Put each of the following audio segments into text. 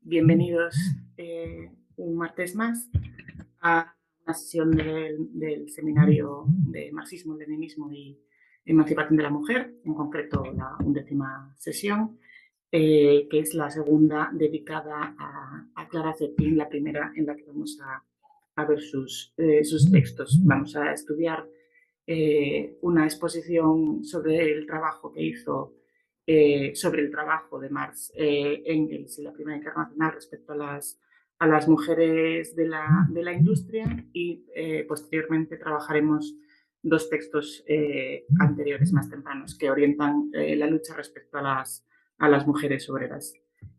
Bienvenidos un martes más a una sesión del seminario de Marxismo, Leninismo y Emancipación de la Mujer, en concreto la 11ª sesión, que es la segunda dedicada a Clara Zetkin, la primera en la que vamos a ver sus textos. Vamos a estudiar una exposición sobre el trabajo que hizo sobre el trabajo de Marx, Engels y la Primera Internacional respecto a las mujeres de la industria y posteriormente trabajaremos dos textos anteriores, más tempranos, que orientan la lucha respecto a las mujeres obreras.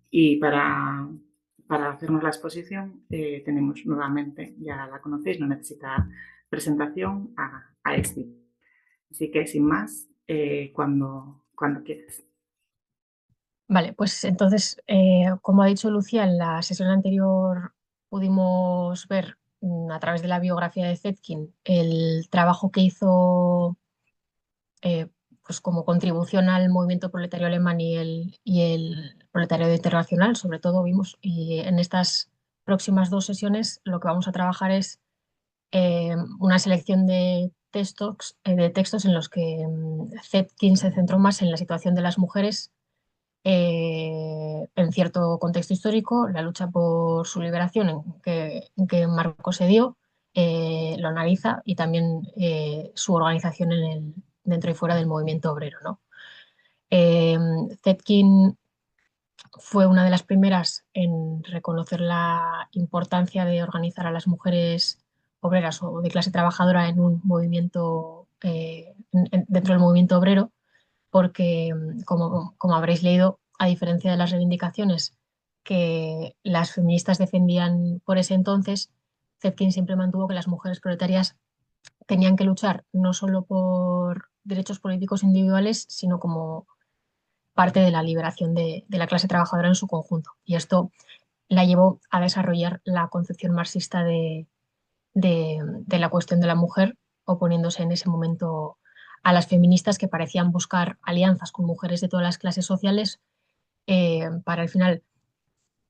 Y para hacernos la exposición tenemos nuevamente, ya la conocéis, no necesita presentación, a Esti. Así que sin más, cuando quieras. Vale, pues entonces, como ha dicho Lucía, en la sesión anterior pudimos ver a través de la biografía de Zetkin el trabajo que hizo eh, pues como contribución al movimiento proletario alemán y el proletariado internacional, sobre todo vimos. Y en estas próximas dos sesiones lo que vamos a trabajar es una selección de textos en los que Zetkin se centró más en la situación de las mujeres en cierto contexto histórico, la lucha por su liberación en que marco se dio, lo analiza y también su organización dentro y fuera del movimiento obrero, ¿no? Zetkin fue una de las primeras en reconocer la importancia de organizar a las mujeres obreras o de clase trabajadora en un movimiento, dentro del movimiento obrero, porque, como habréis leído, a diferencia de las reivindicaciones que las feministas defendían por ese entonces, Zetkin siempre mantuvo que las mujeres proletarias tenían que luchar no solo por derechos políticos individuales, sino como parte de la liberación de la clase trabajadora en su conjunto. Y esto la llevó a desarrollar la concepción marxista de la cuestión de la mujer, oponiéndose en ese momento a las feministas que parecían buscar alianzas con mujeres de todas las clases sociales para al final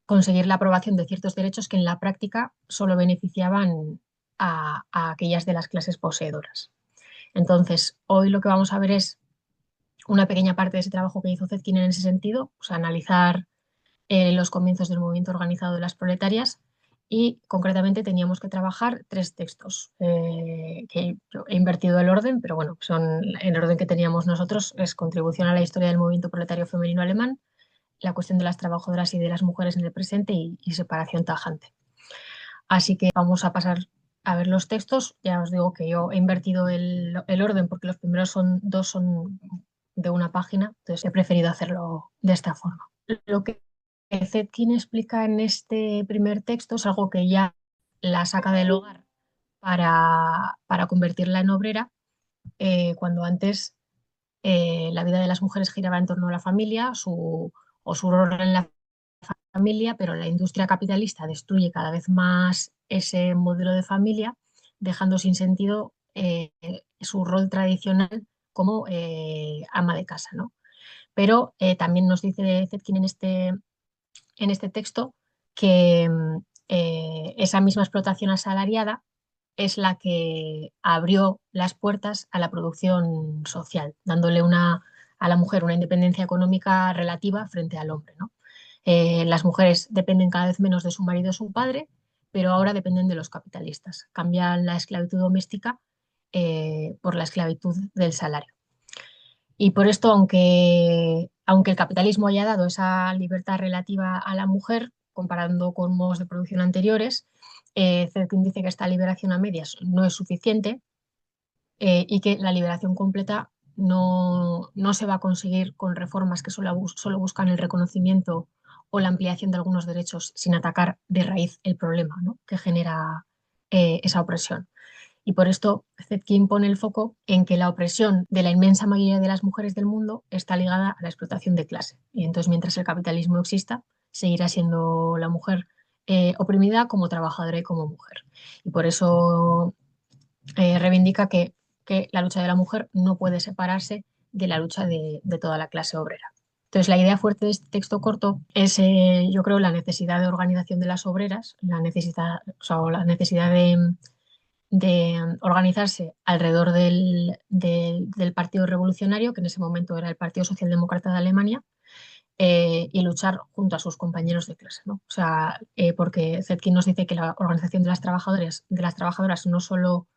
conseguir la aprobación de ciertos derechos que en la práctica solo beneficiaban a aquellas de las clases poseedoras. Entonces, hoy lo que vamos a ver es una pequeña parte de ese trabajo que hizo Zetkin en ese sentido, o sea, analizar los comienzos del movimiento organizado de las proletarias y concretamente teníamos que trabajar tres textos que yo he invertido el orden, pero bueno, son en el orden que teníamos nosotros, es Contribución a la historia del movimiento proletario femenino alemán, La cuestión de las trabajadoras y de las mujeres en el presente y Separación tajante. Así que vamos a pasar a ver los textos. Ya os digo que yo he invertido el orden porque los primeros dos son de una página, entonces he preferido hacerlo de esta forma. Lo que Zetkin explica en este primer texto es algo que ya la saca del hogar para convertirla en obrera, cuando antes la vida de las mujeres giraba en torno a la familia o su rol en la familia, pero la industria capitalista destruye cada vez más ese modelo de familia, dejando sin sentido su rol tradicional como ama de casa, ¿no? Pero también nos dice Zetkin en este texto que esa misma explotación asalariada es la que abrió las puertas a la producción social, dándole a la mujer una independencia económica relativa frente al hombre, ¿no? Las mujeres dependen cada vez menos de su marido o su padre, pero ahora dependen de los capitalistas. Cambian la esclavitud doméstica por la esclavitud del salario. Y por esto, aunque el capitalismo haya dado esa libertad relativa a la mujer, comparando con modos de producción anteriores, Zetkin dice que esta liberación a medias no es suficiente y que la liberación completa no se va a conseguir con reformas que solo buscan el reconocimiento o la ampliación de algunos derechos sin atacar de raíz el problema, ¿no?, que genera esa opresión. Y por esto Zetkin pone el foco en que la opresión de la inmensa mayoría de las mujeres del mundo está ligada a la explotación de clase. Y entonces, mientras el capitalismo exista, seguirá siendo la mujer oprimida como trabajadora y como mujer. Y por eso reivindica que la lucha de la mujer no puede separarse de la lucha de toda la clase obrera. Entonces, la idea fuerte de este texto corto es, yo creo, la necesidad de organización de las obreras, la necesidad, o sea, o la necesidad de organizarse alrededor del Partido Revolucionario, que en ese momento era el Partido Socialdemócrata de Alemania, y luchar junto a sus compañeros de clase, ¿no? O sea, porque Zetkin nos dice que la organización de las trabajadoras no solo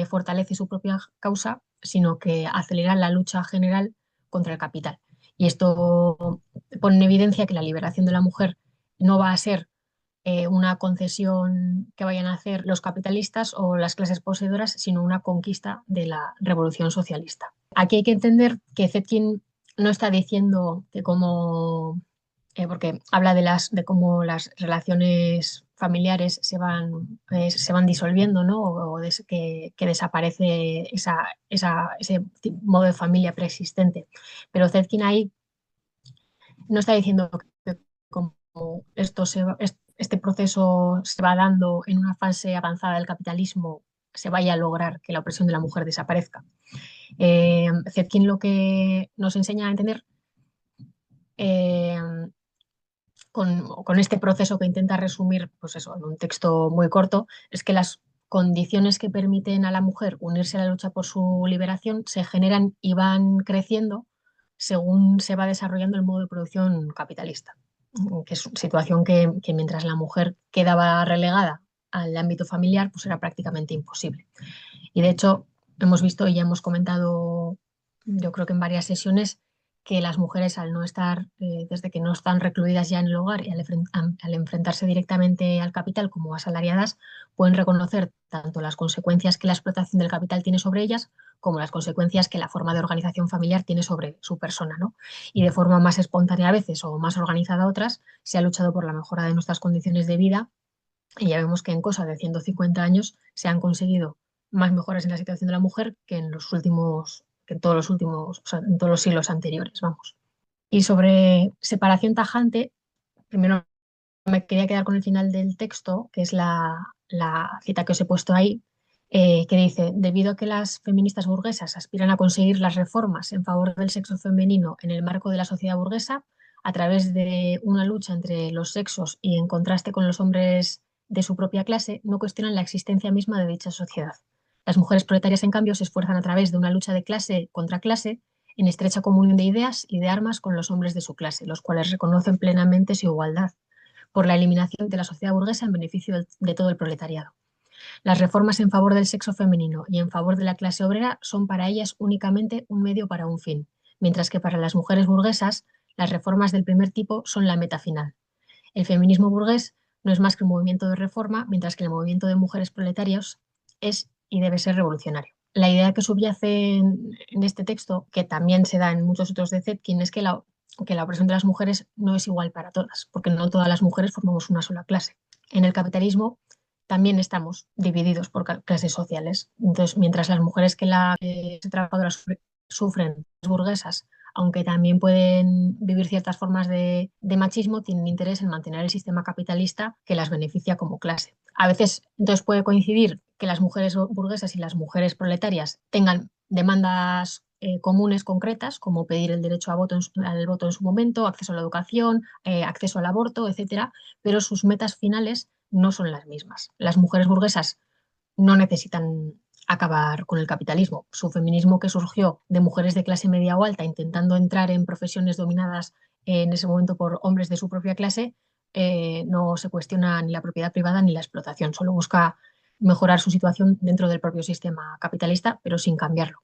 fortalece su propia causa, sino que acelera la lucha general contra el capital. Y esto pone en evidencia que la liberación de la mujer no va a ser una concesión que vayan a hacer los capitalistas o las clases poseedoras, sino una conquista de la revolución socialista. Aquí hay que entender que Zetkin no está diciendo que como porque habla de cómo las relaciones familiares se van disolviendo, ¿no? Que desaparece ese modo de familia preexistente. Pero Zetkin ahí no está diciendo que como este proceso se va dando en una fase avanzada del capitalismo, se vaya a lograr que la opresión de la mujer desaparezca. Zetkin lo que nos enseña a entender eh, con este proceso que intenta resumir, pues eso, en un texto muy corto, es que las condiciones que permiten a la mujer unirse a la lucha por su liberación se generan y van creciendo según se va desarrollando el modo de producción capitalista, que es una situación que mientras la mujer quedaba relegada al ámbito familiar, pues era prácticamente imposible. Y de hecho, hemos visto y ya hemos comentado, yo creo que en varias sesiones, que las mujeres al no estar, desde que no están recluidas ya en el hogar y al enfrentarse directamente al capital como asalariadas, pueden reconocer tanto las consecuencias que la explotación del capital tiene sobre ellas, como las consecuencias que la forma de organización familiar tiene sobre su persona, ¿no? Y de forma más espontánea a veces o más organizada a otras, se ha luchado por la mejora de nuestras condiciones de vida y ya vemos que en cosa de 150 años se han conseguido más mejoras en la situación de la mujer que en los últimos, que en todos los últimos, o sea, en todos los siglos anteriores, vamos. Y sobre separación tajante, primero me quería quedar con el final del texto, que es la cita que os he puesto ahí, que dice, debido a que las feministas burguesas aspiran a conseguir las reformas en favor del sexo femenino en el marco de la sociedad burguesa, a través de una lucha entre los sexos y en contraste con los hombres de su propia clase, no cuestionan la existencia misma de dicha sociedad. Las mujeres proletarias, en cambio, se esfuerzan a través de una lucha de clase contra clase en estrecha comunión de ideas y de armas con los hombres de su clase, los cuales reconocen plenamente su igualdad por la eliminación de la sociedad burguesa en beneficio de todo el proletariado. Las reformas en favor del sexo femenino y en favor de la clase obrera son para ellas únicamente un medio para un fin, mientras que para las mujeres burguesas las reformas del primer tipo son la meta final. El feminismo burgués no es más que un movimiento de reforma, mientras que el movimiento de mujeres proletarias es y debe ser revolucionario. La idea que subyace en este texto, que también se da en muchos otros de Zetkin, es que la opresión de las mujeres no es igual para todas, porque no todas las mujeres formamos una sola clase. En el capitalismo también estamos divididos por clases sociales. Entonces, mientras las mujeres que las trabajadoras sufren, las burguesas, aunque también pueden vivir ciertas formas de machismo, tienen interés en mantener el sistema capitalista que las beneficia como clase. A veces, entonces, puede coincidir que las mujeres burguesas y las mujeres proletarias tengan demandas comunes, concretas, como pedir el derecho al voto en su momento, acceso a la educación, acceso al aborto, etcétera, pero sus metas finales no son las mismas. Las mujeres burguesas no necesitan acabar con el capitalismo. Su feminismo, que surgió de mujeres de clase media o alta intentando entrar en profesiones dominadas en ese momento por hombres de su propia clase, no se cuestiona ni la propiedad privada ni la explotación, solo busca mejorar su situación dentro del propio sistema capitalista, pero sin cambiarlo.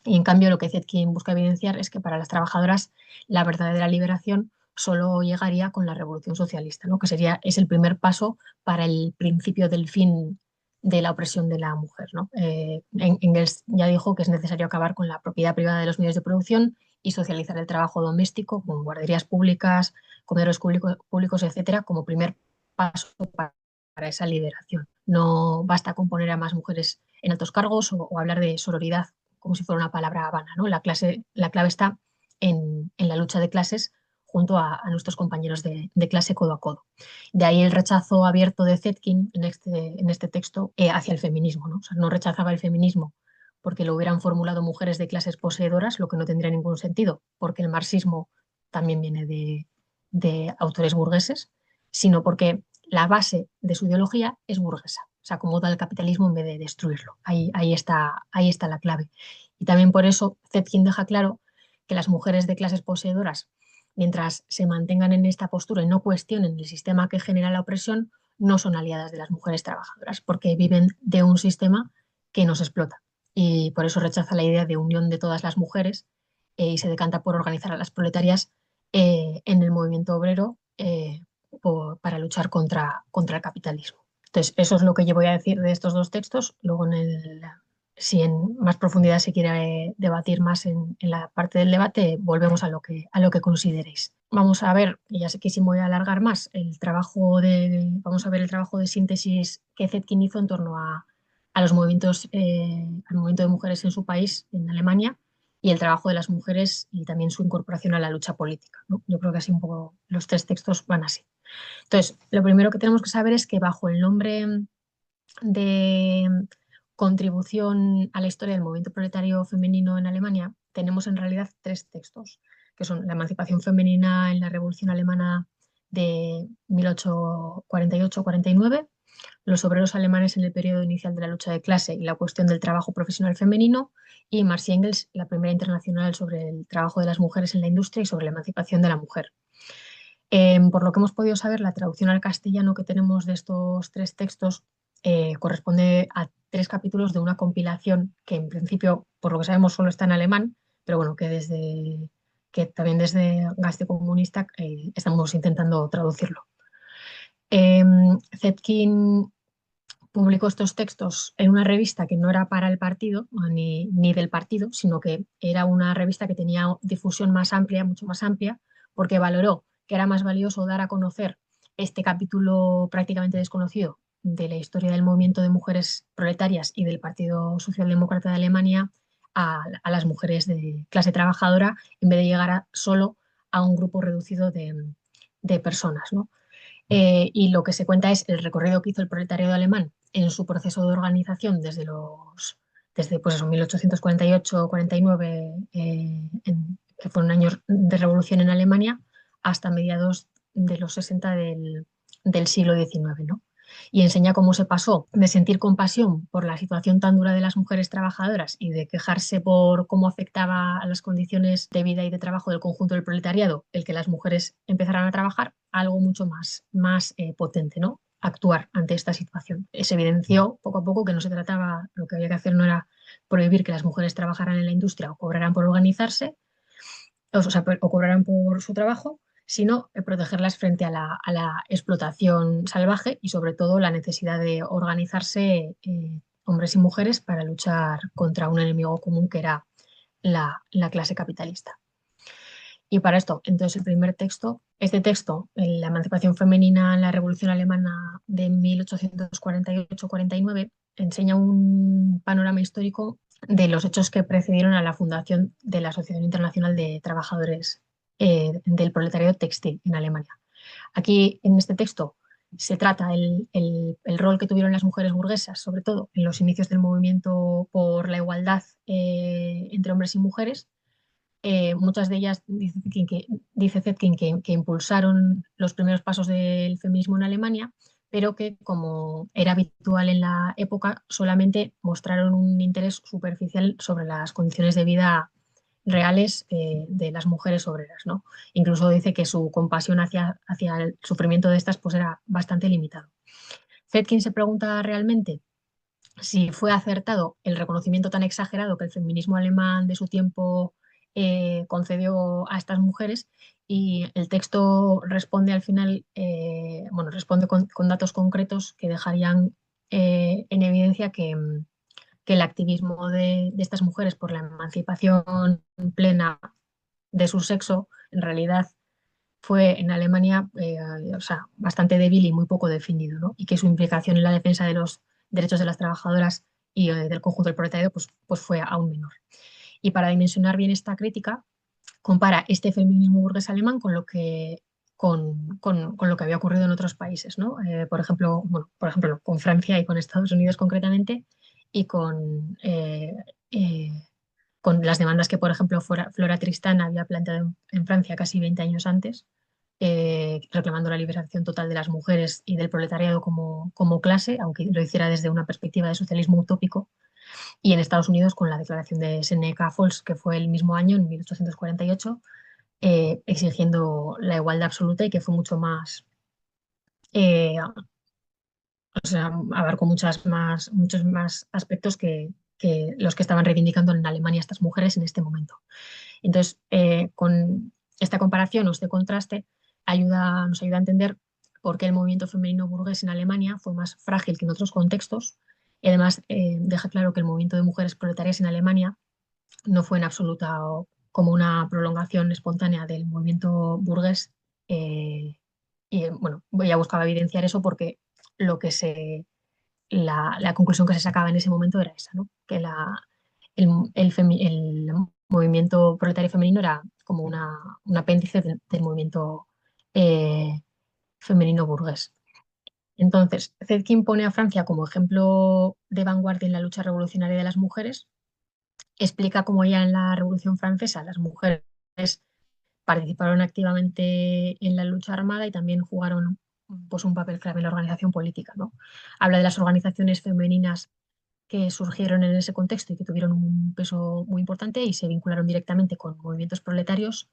Y en cambio, lo que Zetkin busca evidenciar es que para las trabajadoras la verdadera liberación solo llegaría con la revolución socialista, ¿no? Es el primer paso para el principio del fin de la opresión de la mujer, ¿no? Engels ya dijo que es necesario acabar con la propiedad privada de los medios de producción y socializar el trabajo doméstico con guarderías públicas, comedores públicos, etcétera, como primer paso para esa liberación. No basta con poner a más mujeres en altos cargos o hablar de sororidad como si fuera una palabra vana, ¿no? La clave está en la lucha de clases junto a nuestros compañeros de clase codo a codo. De ahí el rechazo abierto de Zetkin en este texto hacia el feminismo, ¿no? O sea, no rechazaba el feminismo porque lo hubieran formulado mujeres de clases poseedoras, lo que no tendría ningún sentido, porque el marxismo también viene de autores burgueses, sino porque la base de su ideología es burguesa. Se acomoda al capitalismo en vez de destruirlo. Ahí está la clave. Y también por eso Zetkin deja claro que las mujeres de clases poseedoras, mientras se mantengan en esta postura y no cuestionen el sistema que genera la opresión, no son aliadas de las mujeres trabajadoras, porque viven de un sistema que nos explota. Y por eso rechaza la idea de unión de todas las mujeres y se decanta por organizar a las proletarias en el movimiento obrero para luchar contra el capitalismo. Entonces, eso es lo que yo voy a decir de estos dos textos. Luego, si en más profundidad se quiere debatir más en la parte del debate, volvemos a lo que consideréis. Vamos a ver, y ya sé que si me voy a alargar más, vamos a ver el trabajo de síntesis que Zetkin hizo en torno a los movimientos, al movimiento de mujeres en su país, en Alemania, y el trabajo de las mujeres y también su incorporación a la lucha política, ¿no? Yo creo que así un poco los tres textos van así. Entonces, lo primero que tenemos que saber es que bajo el nombre de contribución a la historia del movimiento proletario femenino en Alemania, tenemos en realidad tres textos, que son la emancipación femenina en la Revolución Alemana de 1848-49, los obreros alemanes en el periodo inicial de la lucha de clase y la cuestión del trabajo profesional femenino, y Marx y Engels, la primera internacional sobre el trabajo de las mujeres en la industria y sobre la emancipación de la mujer. Por lo que hemos podido saber, la traducción al castellano que tenemos de estos tres textos corresponde a tres capítulos de una compilación que en principio, por lo que sabemos, solo está en alemán, pero bueno, que también desde Gaste Comunista estamos intentando traducirlo. Zetkin publicó estos textos en una revista que no era para el partido ni del partido, sino que era una revista que tenía difusión más amplia, mucho más amplia, porque valoró que era más valioso dar a conocer este capítulo prácticamente desconocido de la historia del movimiento de mujeres proletarias y del Partido Socialdemócrata de Alemania a las mujeres de clase trabajadora, en vez de llegar solo a un grupo reducido de personas, ¿no? Y lo que se cuenta es el recorrido que hizo el proletariado alemán en su proceso de organización desde pues eso, 1848-49, que fueron años de revolución en Alemania, hasta mediados de los 60 del siglo XIX, ¿no? Y enseña cómo se pasó de sentir compasión por la situación tan dura de las mujeres trabajadoras y de quejarse por cómo afectaba a las condiciones de vida y de trabajo del conjunto del proletariado el que las mujeres empezaran a trabajar, a algo mucho más potente, ¿no? Actuar ante esta situación. Se evidenció poco a poco que no se trataba, lo que había que hacer no era prohibir que las mujeres trabajaran en la industria o cobraran por organizarse, o cobraran por su trabajo, sino protegerlas frente a la explotación salvaje y sobre todo la necesidad de organizarse hombres y mujeres para luchar contra un enemigo común que era la clase capitalista. Y para esto, entonces el primer texto, este texto, la emancipación femenina en la Revolución Alemana de 1848-49, enseña un panorama histórico de los hechos que precedieron a la fundación de la Asociación Internacional de Trabajadores del Proletariado Textil en Alemania. Aquí, en este texto, se trata el rol que tuvieron las mujeres burguesas, sobre todo en los inicios del movimiento por la igualdad entre hombres y mujeres. Muchas de ellas, dice Zetkin, que impulsaron los primeros pasos del feminismo en Alemania, pero que, como era habitual en la época, solamente mostraron un interés superficial sobre las condiciones de vida reales de las mujeres obreras, ¿no? Incluso dice que su compasión hacia el sufrimiento de estas pues, era bastante limitado. Zetkin se pregunta realmente si fue acertado el reconocimiento tan exagerado que el feminismo alemán de su tiempo concedió a estas mujeres, y el texto responde al final, responde con datos concretos que dejarían en evidencia que el activismo de estas mujeres por la emancipación plena de su sexo en realidad fue en Alemania bastante débil y muy poco definido, ¿no? Y que su implicación en la defensa de los derechos de las trabajadoras y del conjunto del proletariado pues fue aún menor. Y para dimensionar bien esta crítica, compara este feminismo burgués alemán con lo que había ocurrido en otros países, ¿no? Por ejemplo, con Francia y con Estados Unidos concretamente, y con las demandas que, por ejemplo, Flora Tristán había planteado en Francia casi 20 años antes, reclamando la liberación total de las mujeres y del proletariado como clase, aunque lo hiciera desde una perspectiva de socialismo utópico, y en Estados Unidos con la declaración de Seneca Falls, que fue el mismo año, en 1848, exigiendo la igualdad absoluta y que fue mucho más, o sea, abarcó muchos más aspectos que los que estaban reivindicando en Alemania estas mujeres en este momento. Entonces, con esta comparación o este contraste nos ayuda a entender por qué el movimiento femenino burgués en Alemania fue más frágil que en otros contextos y además deja claro que el movimiento de mujeres proletarias en Alemania no fue en absoluta como una prolongación espontánea del movimiento burgués. Y bueno, ya buscaba evidenciar eso porque lo que la conclusión que se sacaba en ese momento era esa, ¿no? Que el movimiento proletario femenino era como un apéndice del movimiento eh, femenino burgués. Entonces, Zetkin pone a Francia como ejemplo de vanguardia en la lucha revolucionaria de las mujeres, explica cómo ya en la Revolución Francesa las mujeres participaron activamente en la lucha armada y también jugaron pues, un papel clave en la organización política, ¿no? Habla de las organizaciones femeninas que surgieron en ese contexto y que tuvieron un peso muy importante y se vincularon directamente con movimientos proletarios.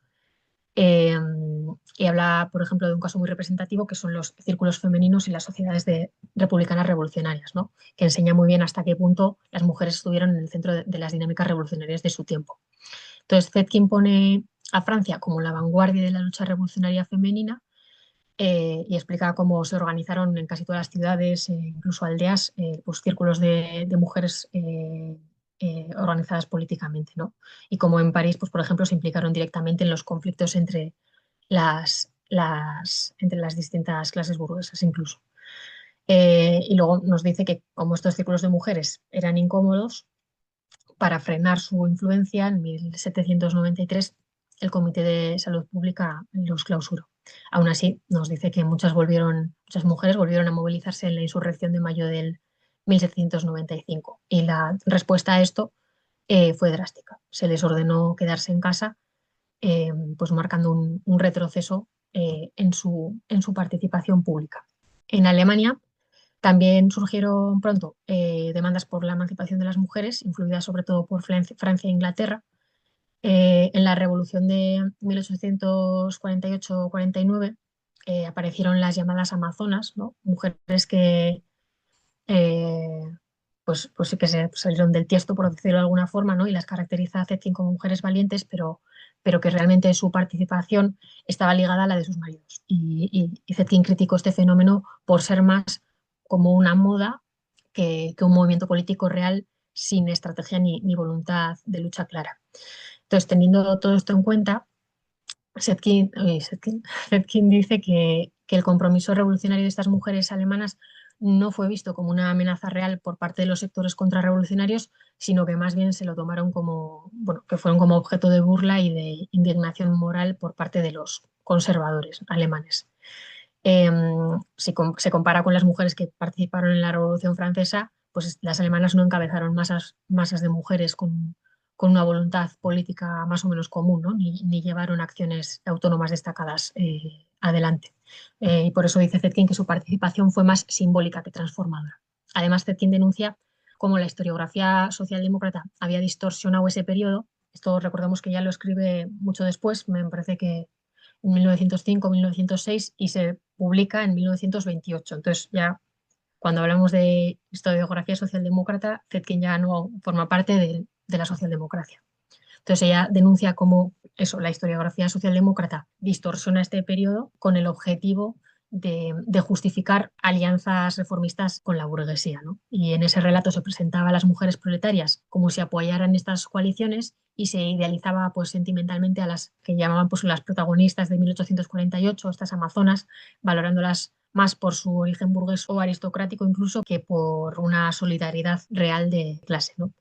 Eh, y habla, por ejemplo, de un caso muy representativo que son los círculos femeninos y las sociedades republicanas revolucionarias, ¿no? Que enseña muy bien hasta qué punto las mujeres estuvieron en el centro de las dinámicas revolucionarias de su tiempo. Entonces, Zetkin pone a Francia como la vanguardia de la lucha revolucionaria femenina y explica cómo se organizaron en casi todas las ciudades, incluso aldeas, pues círculos de mujeres organizadas políticamente, ¿no? Y como en París, pues por ejemplo, se implicaron directamente en los conflictos entre las distintas clases burguesas incluso. Y luego nos dice que como estos círculos de mujeres eran incómodos, para frenar su influencia, en 1793 el Comité de Salud Pública los clausuró. Aún así, nos dice que muchas mujeres volvieron a movilizarse en la insurrección de mayo del 1795 y la respuesta a esto fue drástica. Se les ordenó quedarse en casa, pues marcando un retroceso en su participación pública. En Alemania también surgieron pronto demandas por la emancipación de las mujeres, influidas sobre todo por Francia e Inglaterra. En la Revolución de 1848-49 aparecieron las llamadas amazonas, ¿no? Mujeres que eh, pues sí que se salieron del tiesto, por decirlo de alguna forma, ¿no? Y las caracteriza a Zetkin como mujeres valientes, pero que realmente su participación estaba ligada a la de sus maridos. Y Zetkin criticó este fenómeno por ser más como una moda que un movimiento político real sin estrategia ni voluntad de lucha clara. Entonces, teniendo todo esto en cuenta, Zetkin dice que el compromiso revolucionario de estas mujeres alemanas no fue visto como una amenaza real por parte de los sectores contrarrevolucionarios, sino que más bien se lo tomaron como, bueno, que fueron como objeto de burla y de indignación moral por parte de los conservadores alemanes. Eh, si se compara con las mujeres que participaron en la Revolución Francesa, pues las alemanas no encabezaron masas de mujeres con una voluntad política más o menos común, ¿no? Ni llevaron acciones autónomas destacadas adelante. Y por eso dice Zetkin que su participación fue más simbólica que transformadora. Además, Zetkin denuncia cómo la historiografía socialdemócrata había distorsionado ese periodo. Esto recordemos que ya lo escribe mucho después, me parece que en 1905, 1906 y se publica en 1928. Entonces ya cuando hablamos de historiografía socialdemócrata, Zetkin ya no forma parte de la socialdemocracia. Entonces ella denuncia cómo eso, la historiografía socialdemócrata distorsiona este periodo con el objetivo de justificar alianzas reformistas con la burguesía, ¿no? Y en ese relato se presentaba a las mujeres proletarias como si apoyaran estas coaliciones y se idealizaba pues, sentimentalmente a las que llamaban pues, las protagonistas de 1848, estas amazonas, valorándolas más por su origen burgués o aristocrático incluso que por una solidaridad real de clase, ¿no?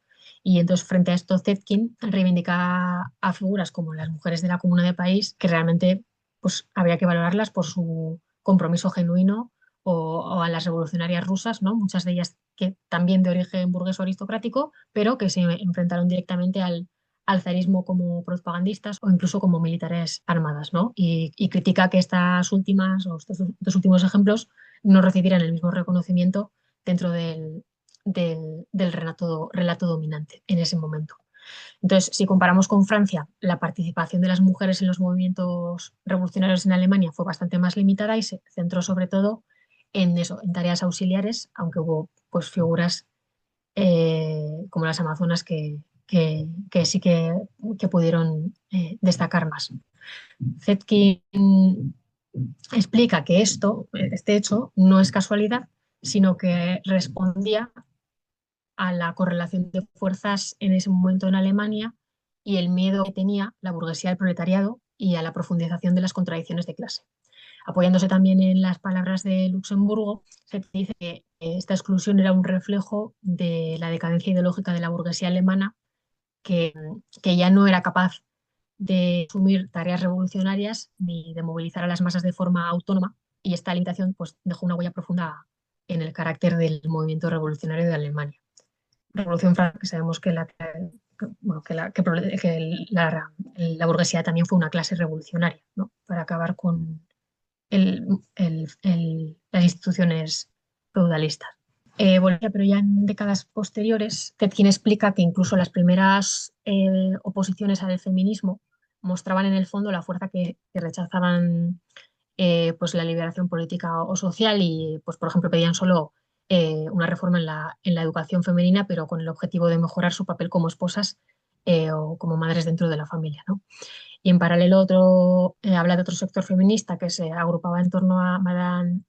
Y entonces, frente a esto, Zetkin reivindica a figuras como las mujeres de la Comuna de París, que realmente pues, habría que valorarlas por su compromiso genuino o a las revolucionarias rusas, ¿no? Muchas de ellas que también de origen burgués o aristocrático, pero que se enfrentaron directamente al zarismo como propagandistas o incluso como militares armadas, ¿no? Y critica que estas últimas o estos dos últimos ejemplos no recibieran el mismo reconocimiento dentro del relato dominante en ese momento. Entonces, si comparamos con Francia, la participación de las mujeres en los movimientos revolucionarios en Alemania fue bastante más limitada y se centró sobre todo en eso, en tareas auxiliares, aunque hubo pues figuras como las amazonas que sí que pudieron destacar más. Zetkin explica que este hecho, no es casualidad, sino que respondía a la correlación de fuerzas en ese momento en Alemania y el miedo que tenía la burguesía del proletariado y a la profundización de las contradicciones de clase. Apoyándose también en las palabras de Luxemburgo, se dice que esta exclusión era un reflejo de la decadencia ideológica de la burguesía alemana, que, que ya no era capaz de asumir tareas revolucionarias ni de movilizar a las masas de forma autónoma, y esta limitación pues, dejó una huella profunda en el carácter del movimiento revolucionario de Alemania. Revolución Francesa, que sabemos bueno, la burguesía también fue una clase revolucionaria, ¿no? Para acabar con las instituciones feudalistas. Bueno, pero ya en décadas posteriores, Zetkin explica que incluso las primeras oposiciones al feminismo mostraban en el fondo la fuerza que rechazaban pues la liberación política o social y, pues, por ejemplo, pedían solo una reforma en la educación femenina, pero con el objetivo de mejorar su papel como esposas o como madres dentro de la familia, ¿no? Y en paralelo habla de otro sector feminista que se agrupaba en torno a Madame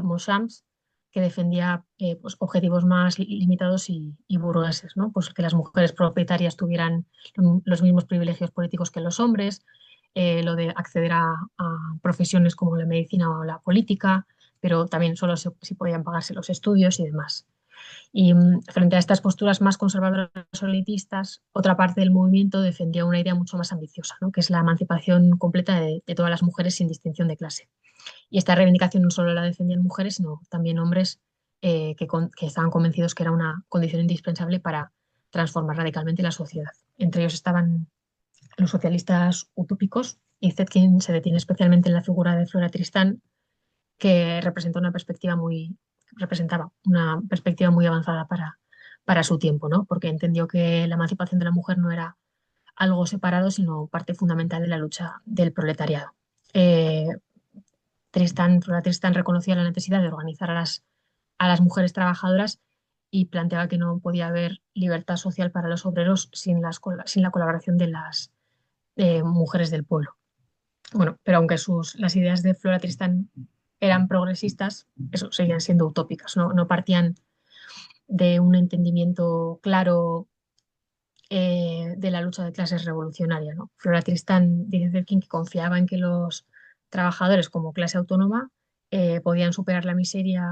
Montchamps, que defendía pues, objetivos más limitados y burgueses, ¿no? Pues que las mujeres propietarias tuvieran los mismos privilegios políticos que los hombres, lo de acceder a profesiones como la medicina o la política, pero también solo si podían pagarse los estudios y demás. Y frente a estas posturas más conservadoras o elitistas, otra parte del movimiento defendía una idea mucho más ambiciosa, ¿no? Que es la emancipación completa de todas las mujeres sin distinción de clase. Y esta reivindicación no solo la defendían mujeres, sino también hombres que estaban convencidos que era una condición indispensable para transformar radicalmente la sociedad. Entre ellos estaban los socialistas utópicos, y Zetkin se detiene especialmente en la figura de Flora Tristán, que representaba una perspectiva muy avanzada para su tiempo, ¿no? Porque entendió que la emancipación de la mujer no era algo separado, sino parte fundamental de la lucha del proletariado. Eh, Flora Tristán reconocía la necesidad de organizar a las mujeres trabajadoras y planteaba que no podía haber libertad social para los obreros sin la colaboración de las mujeres del pueblo. Bueno, pero aunque las ideas de Flora Tristán eran progresistas, eso seguían siendo utópicas, ¿no? No partían de un entendimiento claro de la lucha de clases revolucionaria, ¿no? Flora Tristán dice Zetkin que confiaba en que los trabajadores como clase autónoma podían superar la miseria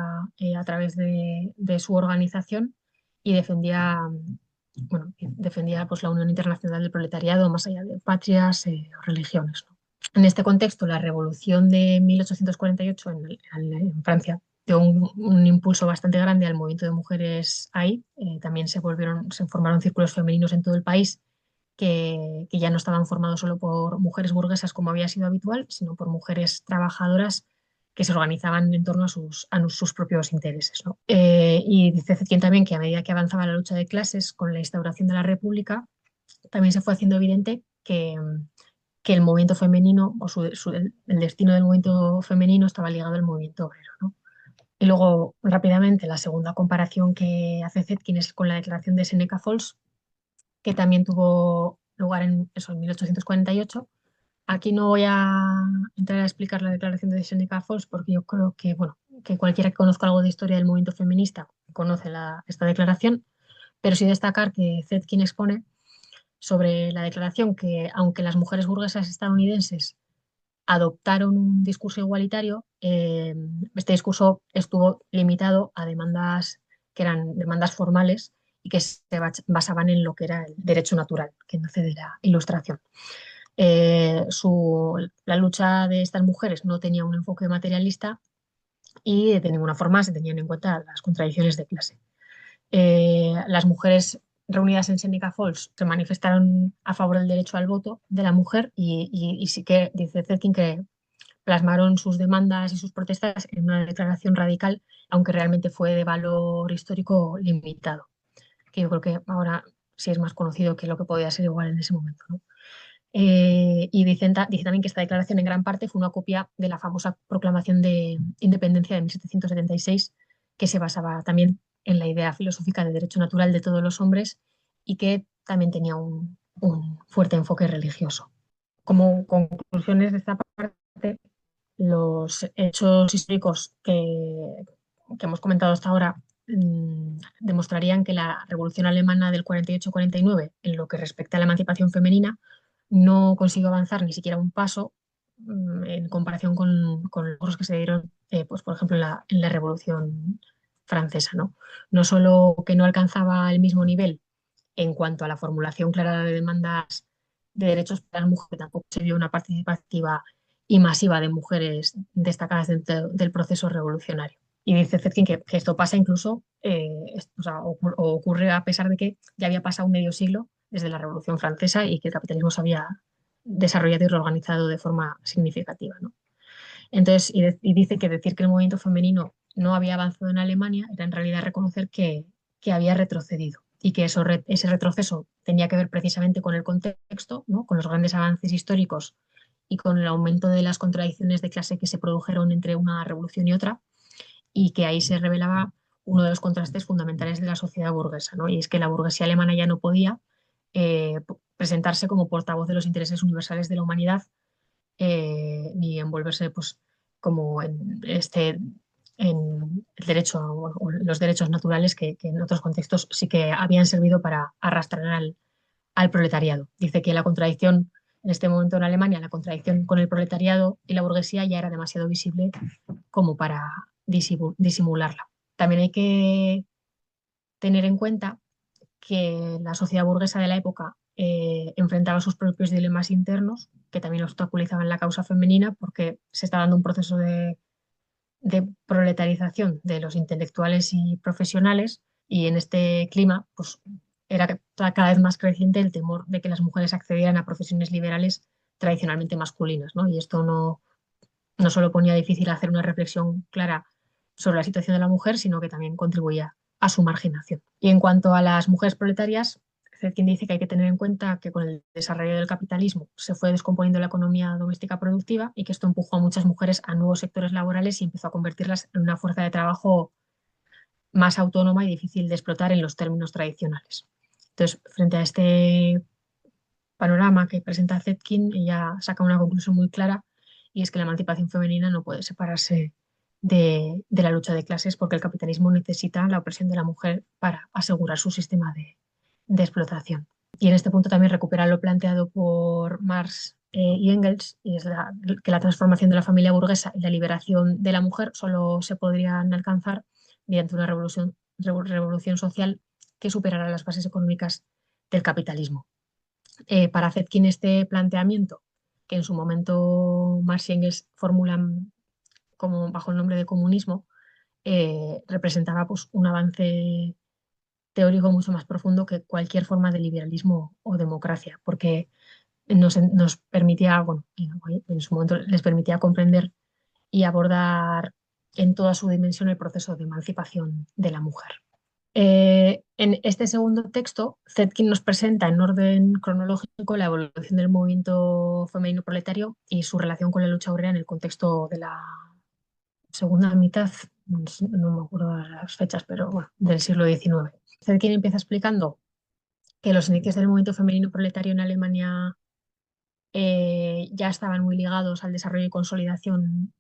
a través de su organización y defendía pues, la unión internacional del proletariado más allá de patrias o religiones, ¿no? En este contexto, la revolución de 1848 en Francia dio un impulso bastante grande al movimiento de mujeres ahí. También se formaron círculos femeninos en todo el país que ya no estaban formados solo por mujeres burguesas como había sido habitual, sino por mujeres trabajadoras que se organizaban en torno a sus propios intereses, ¿no? Y dice Zetkin también que a medida que avanzaba la lucha de clases con la instauración de la República, también se fue haciendo evidente que el movimiento femenino o el destino del movimiento femenino estaba ligado al movimiento obrero, ¿no? Y luego, rápidamente, la segunda comparación que hace Zetkin es con la declaración de Seneca Falls, que también tuvo lugar en 1848. Aquí no voy a entrar a explicar la declaración de Seneca Falls porque yo creo que, bueno, que cualquiera que conozca algo de historia del movimiento feminista conoce esta declaración, pero sí destacar que Zetkin expone sobre la declaración que, aunque las mujeres burguesas estadounidenses adoptaron un discurso igualitario, este discurso estuvo limitado a demandas que eran demandas formales y que se basaban en lo que era el derecho natural, que nace de la Ilustración. La lucha de estas mujeres no tenía un enfoque materialista y de ninguna forma se tenían en cuenta las contradicciones de clase. Las mujeres reunidas en Seneca Falls se manifestaron a favor del derecho al voto de la mujer y sí que dice Zetkin que plasmaron sus demandas y sus protestas en una declaración radical, aunque realmente fue de valor histórico limitado, que yo creo que ahora sí es más conocido que lo que podía ser igual en ese momento, ¿no? Y dice también que esta declaración en gran parte fue una copia de la famosa proclamación de independencia de 1776, que se basaba también en la idea filosófica de derecho natural de todos los hombres y que también tenía un fuerte enfoque religioso. Como conclusiones de esta parte, los hechos históricos que hemos comentado hasta ahora demostrarían que la Revolución Alemana del 48-49, en lo que respecta a la emancipación femenina, no consiguió avanzar ni siquiera un paso en comparación con los logros que se dieron, pues, por ejemplo, en la Revolución Francesa, ¿no? No solo que no alcanzaba el mismo nivel en cuanto a la formulación clara de demandas de derechos para las mujeres, tampoco se vio una participativa y masiva de mujeres destacadas dentro del proceso revolucionario. Y dice Zetkin que esto pasa incluso, o sea, ocurre a pesar de que ya había pasado medio siglo desde la Revolución Francesa y que el capitalismo se había desarrollado y reorganizado de forma significativa, ¿no? Entonces, y dice que decir que el movimiento femenino no había avanzado en Alemania era en realidad reconocer que había retrocedido y que ese retroceso tenía que ver precisamente con el contexto, ¿no? Con los grandes avances históricos y con el aumento de las contradicciones de clase que se produjeron entre una revolución y otra, y que ahí se revelaba uno de los contrastes fundamentales de la sociedad burguesa, ¿no? Y es que la burguesía alemana ya no podía presentarse como portavoz de los intereses universales de la humanidad, ni envolverse pues, como en el derecho o los derechos naturales que en otros contextos sí que habían servido para arrastrar al proletariado. Dice que la contradicción en este momento en Alemania, la contradicción con el proletariado y la burguesía ya era demasiado visible como para disimularla. También hay que tener en cuenta que la sociedad burguesa de la época enfrentaba sus propios dilemas internos, que también obstaculizaban la causa femenina, porque se está dando un proceso de proletarización de los intelectuales y profesionales, y en este clima pues, era cada vez más creciente el temor de que las mujeres accedieran a profesiones liberales tradicionalmente masculinas, ¿no? Y esto no solo ponía difícil hacer una reflexión clara sobre la situación de la mujer, sino que también contribuía a su marginación. Y en cuanto a las mujeres proletarias, Zetkin dice que hay que tener en cuenta que con el desarrollo del capitalismo se fue descomponiendo la economía doméstica productiva y que esto empujó a muchas mujeres a nuevos sectores laborales y empezó a convertirlas en una fuerza de trabajo más autónoma y difícil de explotar en los términos tradicionales. Entonces, frente a este panorama que presenta Zetkin, ella saca una conclusión muy clara, y es que la emancipación femenina no puede separarse de la lucha de clases, porque el capitalismo necesita la opresión de la mujer para asegurar su sistema de explotación. Y en este punto también recupera lo planteado por Marx y Engels, y es que la transformación de la familia burguesa y la liberación de la mujer solo se podrían alcanzar mediante una revolución social que superara las bases económicas del capitalismo. Para Zetkin este planteamiento, que en su momento Marx y Engels formulan como bajo el nombre de comunismo, representaba pues, un avance teórico mucho más profundo que cualquier forma de liberalismo o democracia, porque nos permitía, bueno, en su momento les permitía comprender y abordar en toda su dimensión el proceso de emancipación de la mujer. En este segundo texto, Zetkin nos presenta en orden cronológico la evolución del movimiento femenino proletario y su relación con la lucha obrera en el contexto de la segunda mitad, no me acuerdo de las fechas, pero bueno, del siglo XIX. Zetkin empieza explicando que los inicios del movimiento femenino proletario en Alemania ya estaban muy ligados al desarrollo y consolidación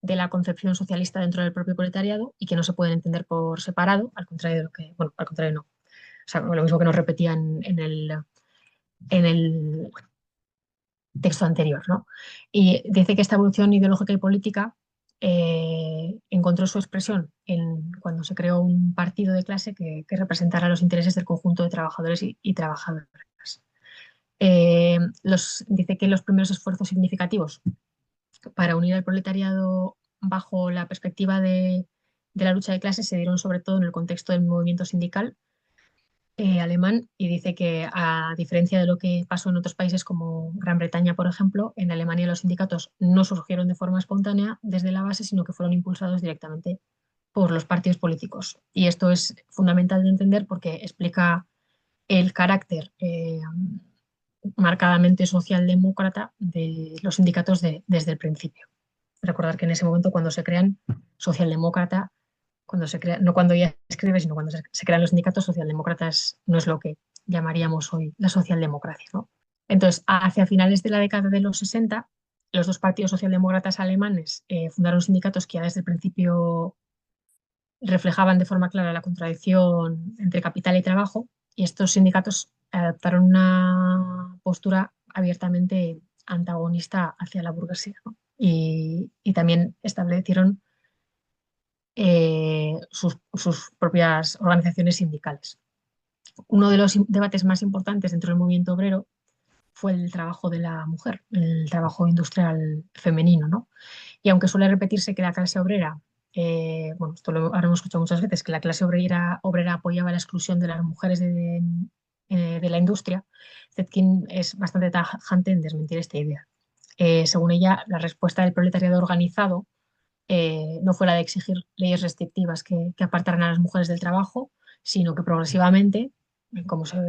de la concepción socialista dentro del propio proletariado y que no se pueden entender por separado, al contrario de lo que, bueno, al contrario no, o sea, lo mismo que nos repetían en el texto anterior, ¿no? Y dice que esta evolución ideológica y política encontró su expresión cuando se creó un partido de clase que representara los intereses del conjunto de trabajadores y trabajadoras. Dice que los primeros esfuerzos significativos para unir al proletariado bajo la perspectiva de la lucha de clases se dieron sobre todo en el contexto del movimiento sindical alemán, y dice que a diferencia de lo que pasó en otros países como Gran Bretaña, por ejemplo, en Alemania los sindicatos no surgieron de forma espontánea desde la base, sino que fueron impulsados directamente por los partidos políticos. Y esto es fundamental de entender porque explica el carácter marcadamente socialdemócrata de los sindicatos desde el principio. Recordar que en ese momento, cuando se crean, socialdemócrata, cuando se crea, no cuando ya escribe, sino cuando se crean los sindicatos, socialdemócratas no es lo que llamaríamos hoy la socialdemocracia, ¿no? Entonces, hacia finales de la década de los 60, los dos partidos socialdemócratas alemanes fundaron sindicatos que ya desde el principio reflejaban de forma clara la contradicción entre capital y trabajo, y estos sindicatos adoptaron una postura abiertamente antagonista hacia la burguesía, ¿no? Y también establecieron sus propias organizaciones sindicales. Uno de los debates más importantes dentro del movimiento obrero fue el trabajo de la mujer, el trabajo industrial femenino, ¿no? Y aunque suele repetirse que la clase obrera, bueno, esto lo habremos escuchado muchas veces, que la clase obrera apoyaba la exclusión de las mujeres de la industria, Zetkin es bastante tajante en desmentir esta idea. Según ella, la respuesta del proletariado organizado no fue la de exigir leyes restrictivas que apartaran a las mujeres del trabajo, sino que progresivamente, como se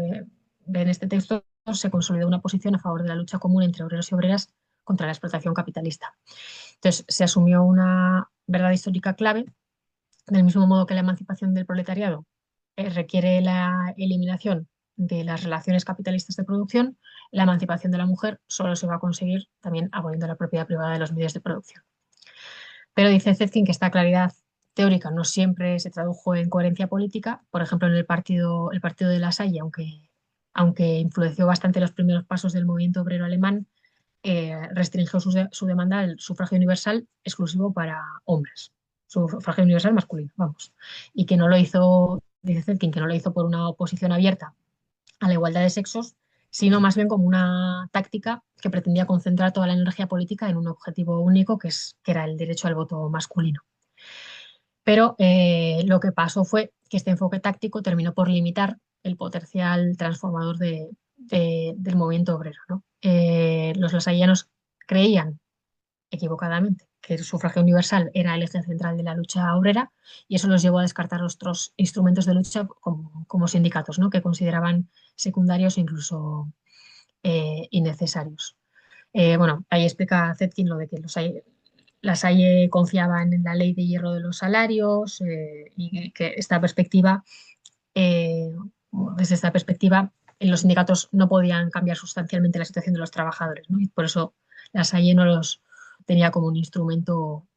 ve en este texto, se consolidó una posición a favor de la lucha común entre obreros y obreras contra la explotación capitalista. Entonces, se asumió una verdad histórica clave, del mismo modo que la emancipación del proletariado requiere la eliminación de las relaciones capitalistas de producción, la emancipación de la mujer solo se va a conseguir también aboliendo la propiedad privada de los medios de producción. Pero dice Zetkin que esta claridad teórica no siempre se tradujo en coherencia política. Por ejemplo, en el partido de La Salle, aunque influenció bastante los primeros pasos del movimiento obrero alemán, restringió su demanda al sufragio universal exclusivo para hombres, sufragio universal masculino, vamos, y que no lo hizo, dice Zetkin, que no lo hizo por una oposición abierta a la igualdad de sexos, sino más bien como una táctica que pretendía concentrar toda la energía política en un objetivo único, que era el derecho al voto masculino. Pero lo que pasó fue que este enfoque táctico terminó por limitar el potencial transformador del movimiento obrero, ¿no? Los lasallanos creían equivocadamente que el sufragio universal era el eje central de la lucha obrera, y eso los llevó a descartar otros instrumentos de lucha como sindicatos, ¿no? Que consideraban secundarios e incluso innecesarios. Bueno, ahí explica Zetkin lo de que la Salle confiaban en la ley de hierro de los salarios, y que eh, desde esta perspectiva, los sindicatos no podían cambiar sustancialmente la situación de los trabajadores, ¿no? Y por eso la Salle no los tenía como un instrumento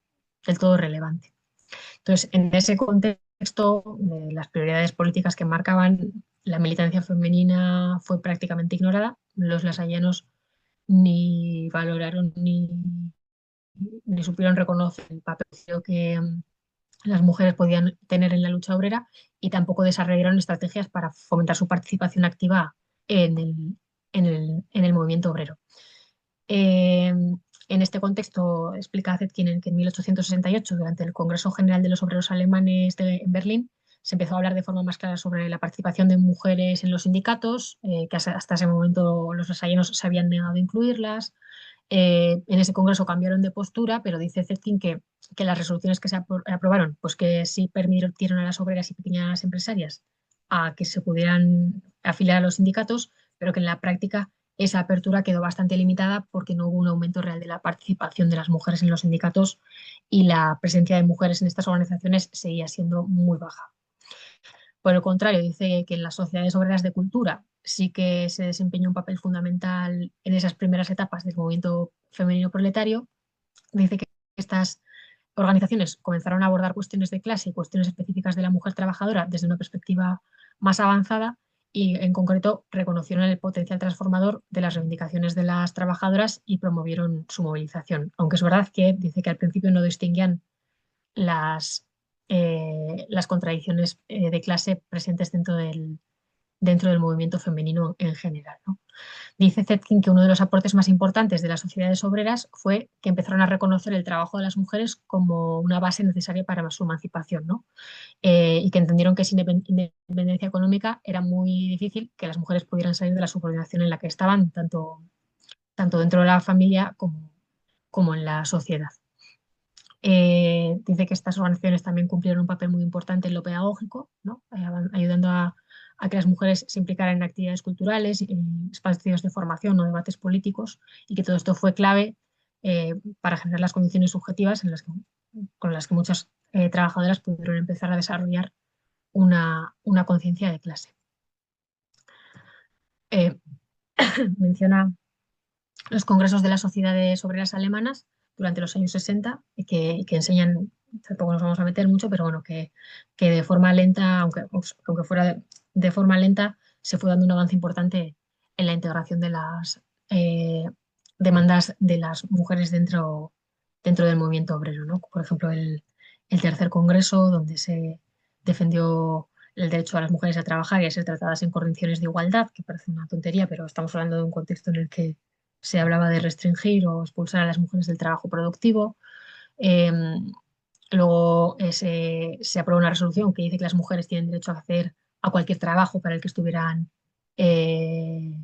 del todo relevante. Entonces, en ese contexto, las prioridades políticas que marcaban la militancia femenina fue prácticamente ignorada. Los lasallanos ni valoraron ni supieron reconocer el papel que las mujeres podían tener en la lucha obrera, y tampoco desarrollaron estrategias para fomentar su participación activa en el movimiento obrero. En este contexto, explica Zetkin que en 1868, durante el Congreso General de los Obreros Alemanes en Berlín, se empezó a hablar de forma más clara sobre la participación de mujeres en los sindicatos, que hasta ese momento los lasallanos se habían negado a incluirlas. En ese congreso cambiaron de postura, pero dice Zetkin que las resoluciones que se aprobaron, pues que sí permitieron a las obreras y pequeñas empresarias a que se pudieran afiliar a los sindicatos, pero que en la práctica esa apertura quedó bastante limitada porque no hubo un aumento real de la participación de las mujeres en los sindicatos, y la presencia de mujeres en estas organizaciones seguía siendo muy baja. Por el contrario, dice que en las sociedades obreras de cultura sí que se desempeñó un papel fundamental en esas primeras etapas del movimiento femenino proletario. Dice que estas organizaciones comenzaron a abordar cuestiones de clase y cuestiones específicas de la mujer trabajadora desde una perspectiva más avanzada, y en concreto reconocieron el potencial transformador de las reivindicaciones de las trabajadoras y promovieron su movilización. Aunque es verdad que dice que al principio no distinguían las contradicciones de clase presentes dentro dentro del movimiento femenino en general, ¿no? Dice Zetkin que uno de los aportes más importantes de las sociedades obreras fue que empezaron a reconocer el trabajo de las mujeres como una base necesaria para su emancipación, ¿no? Y que entendieron que sin independencia económica era muy difícil que las mujeres pudieran salir de la subordinación en la que estaban, tanto dentro de la familia como en la sociedad. Dice que estas organizaciones también cumplieron un papel muy importante en lo pedagógico, ¿no? Ayudando a que las mujeres se implicaran en actividades culturales, en espacios de formación o debates políticos, y que todo esto fue clave para generar las condiciones subjetivas con las que muchas trabajadoras pudieron empezar a desarrollar una conciencia de clase. Eh, Menciona los congresos de las sociedades obreras alemanas durante los años 60 y que enseñan, tampoco nos vamos a meter mucho, pero bueno, que de forma lenta, aunque fuera de forma lenta, se fue dando un avance importante en la integración de las demandas de las mujeres dentro del movimiento obrero, ¿no? Por ejemplo, el tercer congreso, donde se defendió el derecho a las mujeres a trabajar y a ser tratadas en condiciones de igualdad, que parece una tontería, pero estamos hablando de un contexto en el que se hablaba de restringir o expulsar a las mujeres del trabajo productivo. Eh, Luego se aprobó una resolución que dice que las mujeres tienen derecho a hacer a cualquier trabajo para el que estuvieran eh,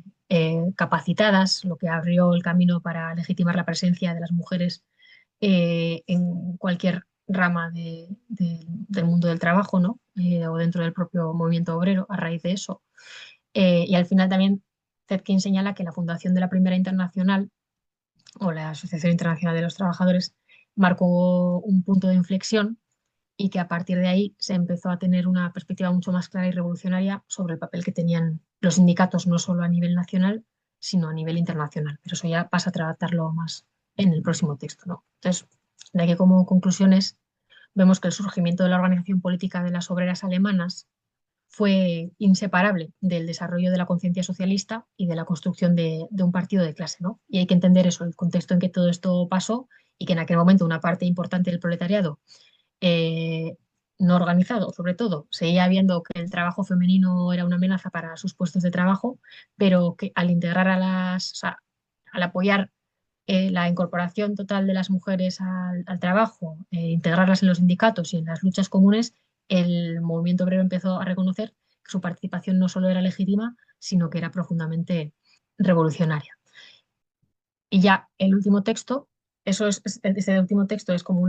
capacitadas, lo que abrió el camino para legitimar la presencia de las mujeres en cualquier rama del mundo del trabajo, ¿no? O dentro del propio movimiento obrero a raíz de eso. Y al final también Zetkin señala que la fundación de la Primera Internacional o la Asociación Internacional de los Trabajadores marcó un punto de inflexión y que a partir de ahí se empezó a tener una perspectiva mucho más clara y revolucionaria sobre el papel que tenían los sindicatos, no solo a nivel nacional, sino a nivel internacional. Pero eso ya pasa a tratarlo más en el próximo texto, ¿no? Entonces, de aquí como conclusiones, vemos que el surgimiento de la organización política de las obreras alemanas fue inseparable del desarrollo de la conciencia socialista y de la construcción de un partido de clase, ¿no? Y hay que entender eso, el contexto en que todo esto pasó y que en aquel momento una parte importante del proletariado eh, no organizado, sobre todo, seguía viendo que el trabajo femenino era una amenaza para sus puestos de trabajo, pero que al integrar o sea, al apoyar la incorporación total de las mujeres al trabajo, integrarlas en los sindicatos y en las luchas comunes, el movimiento obrero empezó a reconocer que su participación no solo era legítima, sino que era profundamente revolucionaria. Y ya el último texto, ese último texto es como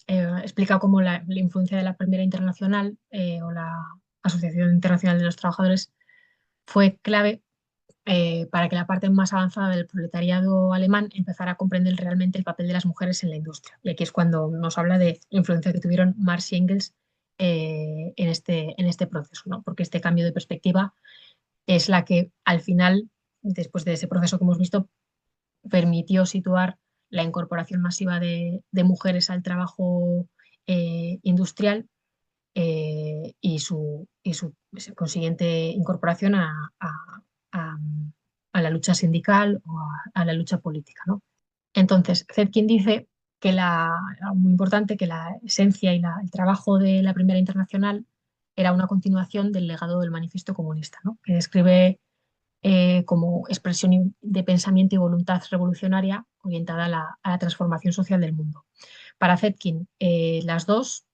explica cómo la influencia de la Primera Internacional o la Asociación Internacional de los Trabajadores fue clave para que la parte más avanzada del proletariado alemán empezara a comprender realmente el papel de las mujeres en la industria. Y aquí es cuando nos habla de la influencia que tuvieron Marx y Engels en este proceso, ¿no? Porque este cambio de perspectiva es la que al final, después de ese proceso que hemos visto, permitió situar la incorporación masiva de mujeres al trabajo industrial y su consiguiente incorporación a- a la lucha sindical o a la lucha política, ¿no? Entonces, Zetkin dice que muy importante que la esencia y el trabajo de la Primera Internacional era una continuación del legado del Manifiesto Comunista, ¿no? Que describe como expresión de pensamiento y voluntad revolucionaria orientada a la transformación social del mundo. Para Zetkin, las dos,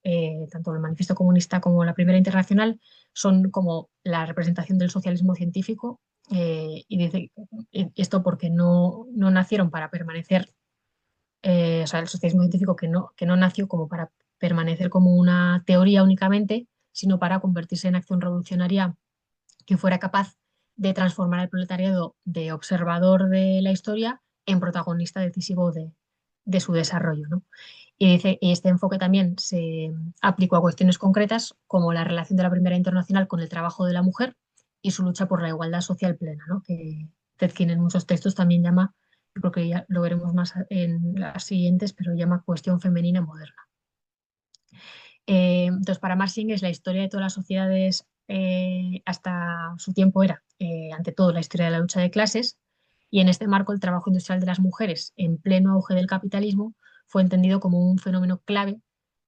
tanto el Manifiesto Comunista como la Primera Internacional, son como la representación del socialismo científico y dice esto porque no nacieron para permanecer, o sea, el socialismo científico que no nació como para permanecer como una teoría únicamente, sino para convertirse en acción revolucionaria que fuera capaz de transformar al proletariado de observador de la historia en protagonista decisivo de su desarrollo, ¿no? Y este enfoque también se aplicó a cuestiones concretas como la relación de la Primera Internacional con el trabajo de la mujer y su lucha por la igualdad social plena, ¿no? Que Zetkin en muchos textos también llama, yo creo que ya lo veremos más en las siguientes, pero llama cuestión femenina moderna. Entonces, para Marx y Engels, la historia de todas las sociedades hasta su tiempo era, ante todo, la historia de la lucha de clases, y en este marco el trabajo industrial de las mujeres en pleno auge del capitalismo fue entendido como un fenómeno clave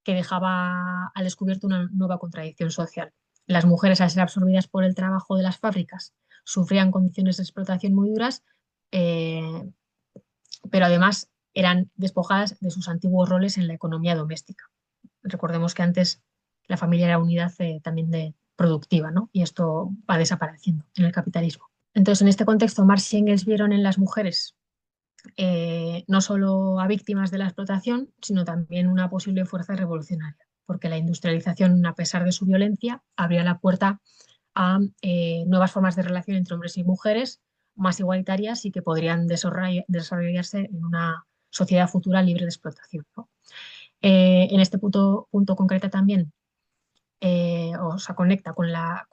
que dejaba al descubierto una nueva contradicción social. Las mujeres, al ser absorbidas por el trabajo de las fábricas, sufrían condiciones de explotación muy duras, eh, pero además eran despojadas de sus antiguos roles en la economía doméstica. Recordemos que antes la familia era unidad también productiva, ¿no? Y esto va desapareciendo en el capitalismo. Entonces, en este contexto, Marx y Engels vieron en las mujeres no solo a víctimas de la explotación, sino también una posible fuerza revolucionaria, porque la industrialización, a pesar de su violencia, abría la puerta a nuevas formas de relación entre hombres y mujeres más igualitarias y que podrían desarrollarse en una sociedad futura libre de explotación, ¿no? En este punto concreto también, o sea, conecta con la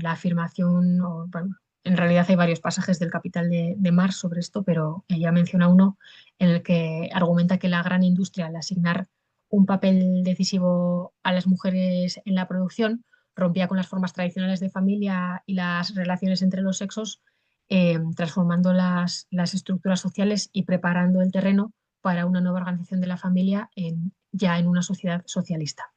afirmación, o, bueno, en realidad hay varios pasajes del Capital de Marx sobre esto, pero ella menciona uno en el que argumenta que la gran industria, al asignar un papel decisivo a las mujeres en la producción, rompía con las formas tradicionales de familia y las relaciones entre los sexos, transformando las estructuras sociales y preparando el terreno para una nueva organización de la familia ya en una sociedad socialista.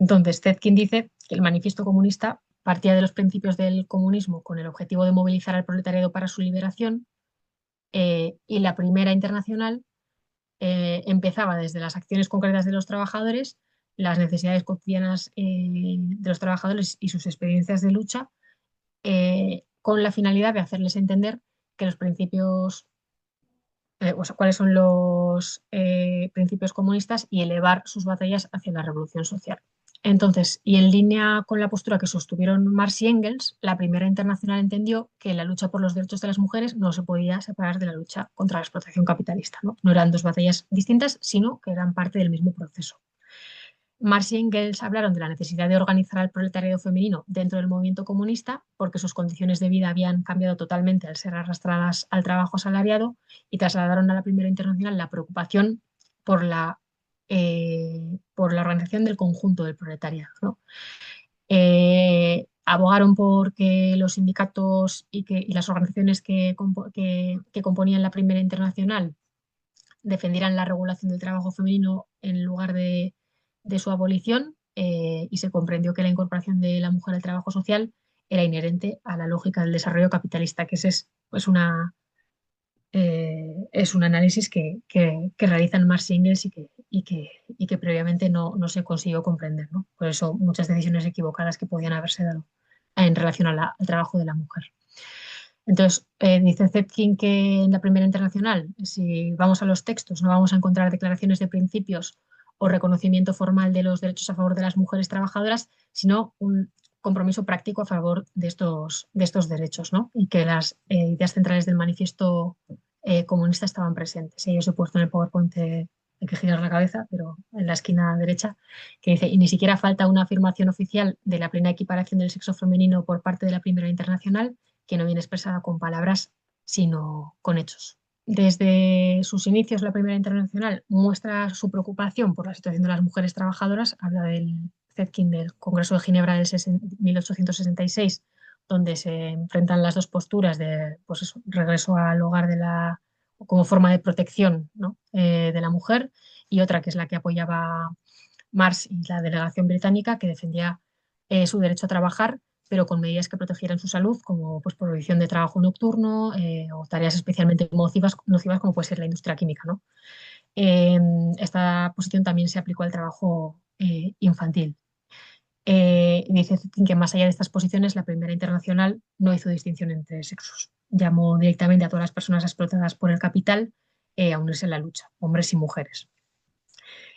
Entonces, Zetkin dice que el manifiesto comunista partía de los principios del comunismo con el objetivo de movilizar al proletariado para su liberación, y la primera internacional empezaba desde las acciones concretas de los trabajadores, las necesidades cotidianas de los trabajadores y sus experiencias de lucha, con la finalidad de hacerles entender que los principios, o sea, cuáles son los principios comunistas y elevar sus batallas hacia la revolución social. Entonces, y en línea con la postura que sostuvieron Marx y Engels, la Primera Internacional entendió que la lucha por los derechos de las mujeres no se podía separar de la lucha contra la explotación capitalista, ¿no? No eran dos batallas distintas, sino que eran parte del mismo proceso. Marx y Engels hablaron de la necesidad de organizar al proletariado femenino dentro del movimiento comunista porque sus condiciones de vida habían cambiado totalmente al ser arrastradas al trabajo asalariado, y trasladaron a la Primera Internacional la preocupación por por la organización del conjunto del proletariado, ¿no? Abogaron por que los sindicatos y las organizaciones que componían la Primera Internacional defendieran la regulación del trabajo femenino en lugar de su abolición, y se comprendió que la incorporación de la mujer al trabajo social era inherente a la lógica del desarrollo capitalista, que ese es, pues es un análisis que realizan Marx y Engels y que previamente no se consiguió comprender, ¿no? Por eso muchas decisiones equivocadas que podían haberse dado en relación al trabajo de la mujer. Entonces, dice Zetkin que en la Primera Internacional, si vamos a los textos, no vamos a encontrar declaraciones de principios o reconocimiento formal de los derechos a favor de las mujeres trabajadoras, sino un compromiso práctico a favor de estos derechos, ¿no? Y que las ideas centrales del manifiesto comunista estaban presentes. Yo os he puesto en el PowerPoint, hay que girar la cabeza, pero en la esquina derecha, que dice, y ni siquiera falta una afirmación oficial de la plena equiparación del sexo femenino por parte de la Primera Internacional, que no viene expresada con palabras, sino con hechos. Desde sus inicios, la Primera Internacional muestra su preocupación por la situación de las mujeres trabajadoras. Habla del Zetkin del Congreso de Ginebra del 1866, donde se enfrentan las dos posturas de, pues eso, regreso al hogar como forma de protección, ¿no? De la mujer, y otra que es la que apoyaba Marx y la delegación británica, que defendía su derecho a trabajar, pero con medidas que protegieran su salud, como pues, prohibición de trabajo nocturno, o tareas especialmente nocivas como puede ser la industria química, ¿no? Esta posición también se aplicó al trabajo infantil. Dice que más allá de estas posiciones, la Primera Internacional no hizo distinción entre sexos. Llamó directamente a todas las personas explotadas por el capital a unirse en la lucha, hombres y mujeres.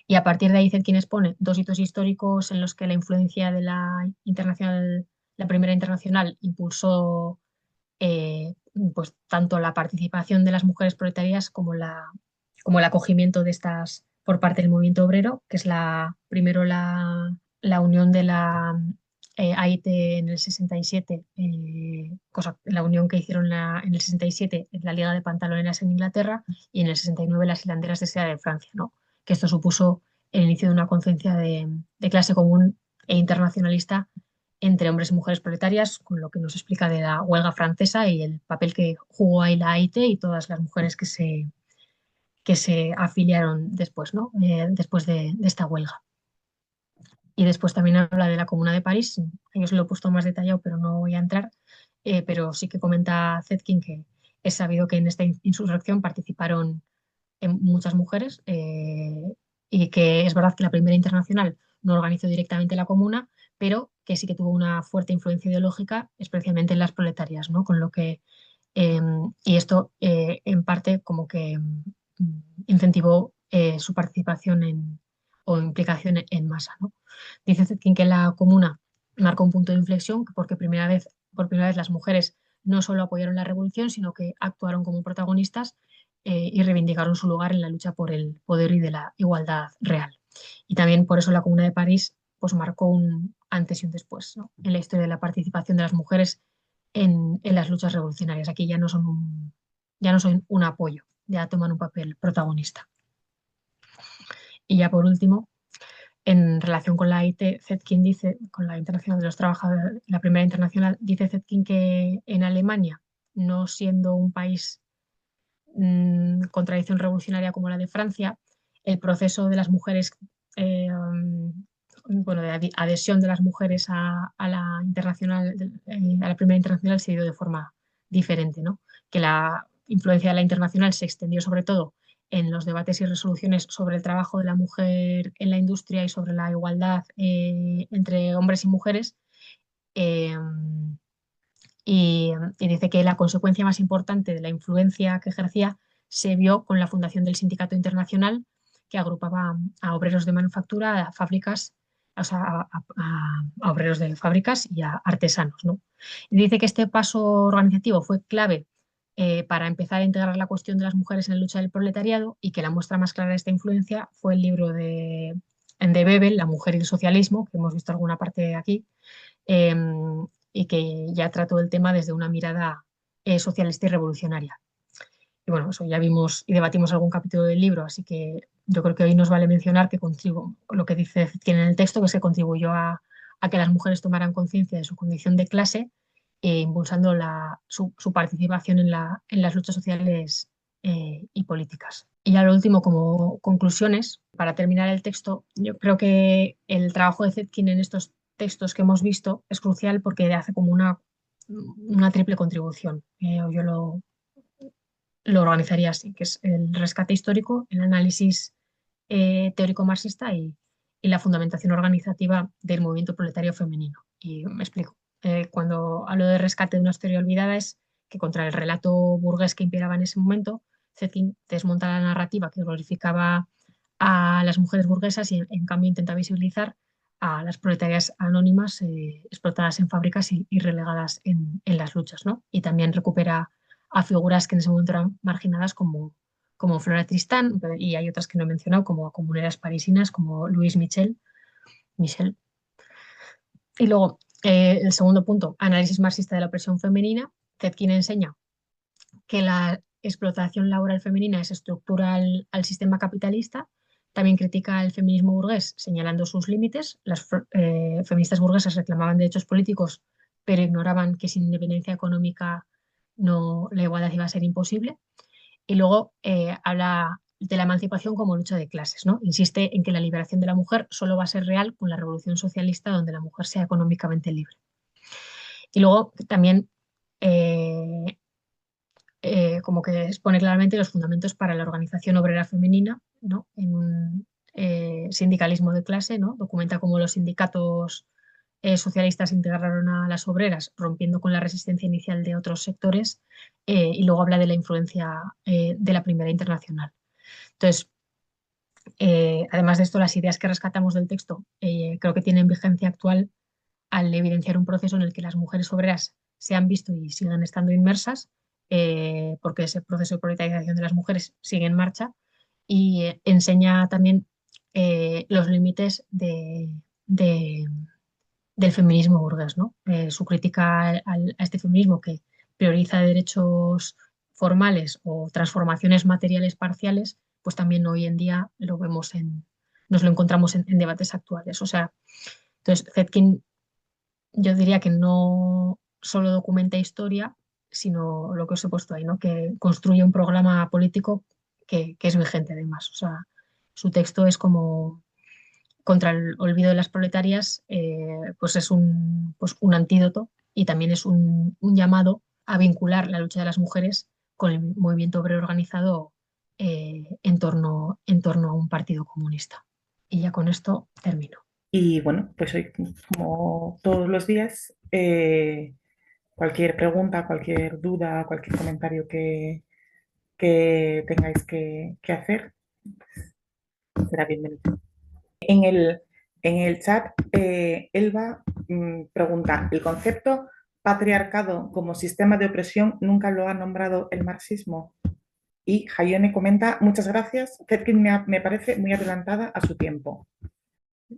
Y a partir de ahí Zetkin expone dos hitos históricos en los que la influencia de la Primera Internacional impulsó pues tanto la participación de las mujeres proletarias como el acogimiento de estas por parte del movimiento obrero, que es primero la unión de la AIT en el 67, la unión que hicieron en el 67 en la Liga de Pantaloneras en Inglaterra, y en el 69 las hilanderas de seda de Francia, ¿no? Que esto supuso el inicio de una conciencia de clase común e internacionalista entre hombres y mujeres proletarias, con lo que nos explica de la huelga francesa y el papel que jugó ahí la AIT y todas las mujeres que se afiliaron después, ¿no? Después de esta huelga. Y después también habla de la Comuna de París. Yo se lo he puesto más detallado, pero no voy a entrar. Pero sí que comenta Zetkin que es sabido que en esta insurrección participaron muchas mujeres y que es verdad que la Primera Internacional no organizó directamente la Comuna, pero que sí que tuvo una fuerte influencia ideológica, especialmente en las proletarias, ¿no? Con lo que, y esto en parte como que incentivó su participación o implicación en masa, ¿no? Dice Zetkin que la Comuna marcó un punto de inflexión porque por primera vez las mujeres no solo apoyaron la revolución, sino que actuaron como protagonistas y reivindicaron su lugar en la lucha por el poder y de la igualdad real. Y también por eso la Comuna de París pues, marcó un antes y un después, ¿no? En la historia de la participación de las mujeres en las luchas revolucionarias. Aquí ya no son un apoyo, ya toman un papel protagonista. Y ya por último, en relación con la IT, Zetkin dice, con la Internacional de los Trabajadores, la primera internacional, dice Zetkin que en Alemania, no siendo un país con tradición revolucionaria como la de Francia, el proceso de las mujeres, bueno, de adhesión de las mujeres a la internacional, a la primera internacional se dio de forma diferente, ¿no? Que la influencia de la internacional se extendió sobre todo en los debates y resoluciones sobre el trabajo de la mujer en la industria y sobre la igualdad entre hombres y mujeres. Eh, y dice que la consecuencia más importante de la influencia que ejercía se vio con la fundación del Sindicato Internacional, que agrupaba a obreros de manufactura, a fábricas, o sea, a obreros de fábricas y a artesanos, ¿no? Y dice que este paso organizativo fue clave para empezar a integrar la cuestión de las mujeres en la lucha del proletariado y que la muestra más clara de esta influencia fue el libro de Bebel, La mujer y el socialismo, que hemos visto alguna parte aquí, eh, y que ya trató el tema desde una mirada socialista y revolucionaria. Y bueno, eso ya vimos y debatimos algún capítulo del libro, así que yo creo que hoy nos vale mencionar que lo que dice tiene en el texto, que se contribuyó a que las mujeres tomaran conciencia de su condición de clase, impulsando su participación en las luchas sociales y políticas. Y ya lo último, como conclusiones, para terminar el texto, yo creo que el trabajo de Zetkin en estos textos que hemos visto es crucial porque hace como una triple contribución. Yo lo organizaría así, que es el rescate histórico, el análisis teórico marxista y la fundamentación organizativa del movimiento proletario femenino. Y me explico. Cuando hablo de rescate de una historia olvidada es que contra el relato burgués que imperaba en ese momento, Zetkin desmonta la narrativa que glorificaba a las mujeres burguesas y en cambio intenta visibilizar a las proletarias anónimas explotadas en fábricas y relegadas en las luchas, ¿no? Y también recupera a figuras que en ese momento eran marginadas como Flora Tristán, y hay otras que no he mencionado, como comuneras parisinas, como Louise Michel. Y luego, el segundo punto, análisis marxista de la opresión femenina. Zetkin enseña que la explotación laboral femenina es estructural al sistema capitalista. También critica el feminismo burgués, señalando sus límites. Las feministas burguesas reclamaban derechos políticos, pero ignoraban que sin independencia económica la igualdad iba a ser imposible. Y luego habla de la emancipación como lucha de clases, ¿no? Insiste en que la liberación de la mujer solo va a ser real con la revolución socialista donde la mujer sea económicamente libre. Y luego también eh, como que expone claramente los fundamentos para la organización obrera femenina, ¿no? En un sindicalismo de clase, ¿no? Documenta cómo los sindicatos socialistas integraron a las obreras, rompiendo con la resistencia inicial de otros sectores, y luego habla de la influencia de la Primera Internacional. Entonces, además de esto, las ideas que rescatamos del texto creo que tienen vigencia actual al evidenciar un proceso en el que las mujeres obreras se han visto y siguen estando inmersas, porque ese proceso de proletarización de las mujeres sigue en marcha, y enseña también los límites del feminismo burgués, ¿no? Su crítica a este feminismo que prioriza derechos formales o transformaciones materiales parciales, pues también hoy en día nos lo encontramos en debates actuales. O sea, entonces Zetkin yo diría que no solo documenta historia, sino lo que os he puesto ahí, ¿no? Que construye un programa político que es vigente además. O sea, su texto es como contra el olvido de las proletarias, pues es un antídoto y también es un llamado a vincular la lucha de las mujeres con el movimiento obrero organizado en torno a un partido comunista. Y ya con esto termino. Y bueno, pues hoy, como todos los días, cualquier pregunta, cualquier duda, cualquier comentario que tengáis que hacer, será bienvenido. En el chat, Elba pregunta, ¿el concepto patriarcado como sistema de opresión nunca lo ha nombrado el marxismo? Y Jaione comenta, muchas gracias, Zetkin me parece muy adelantada a su tiempo.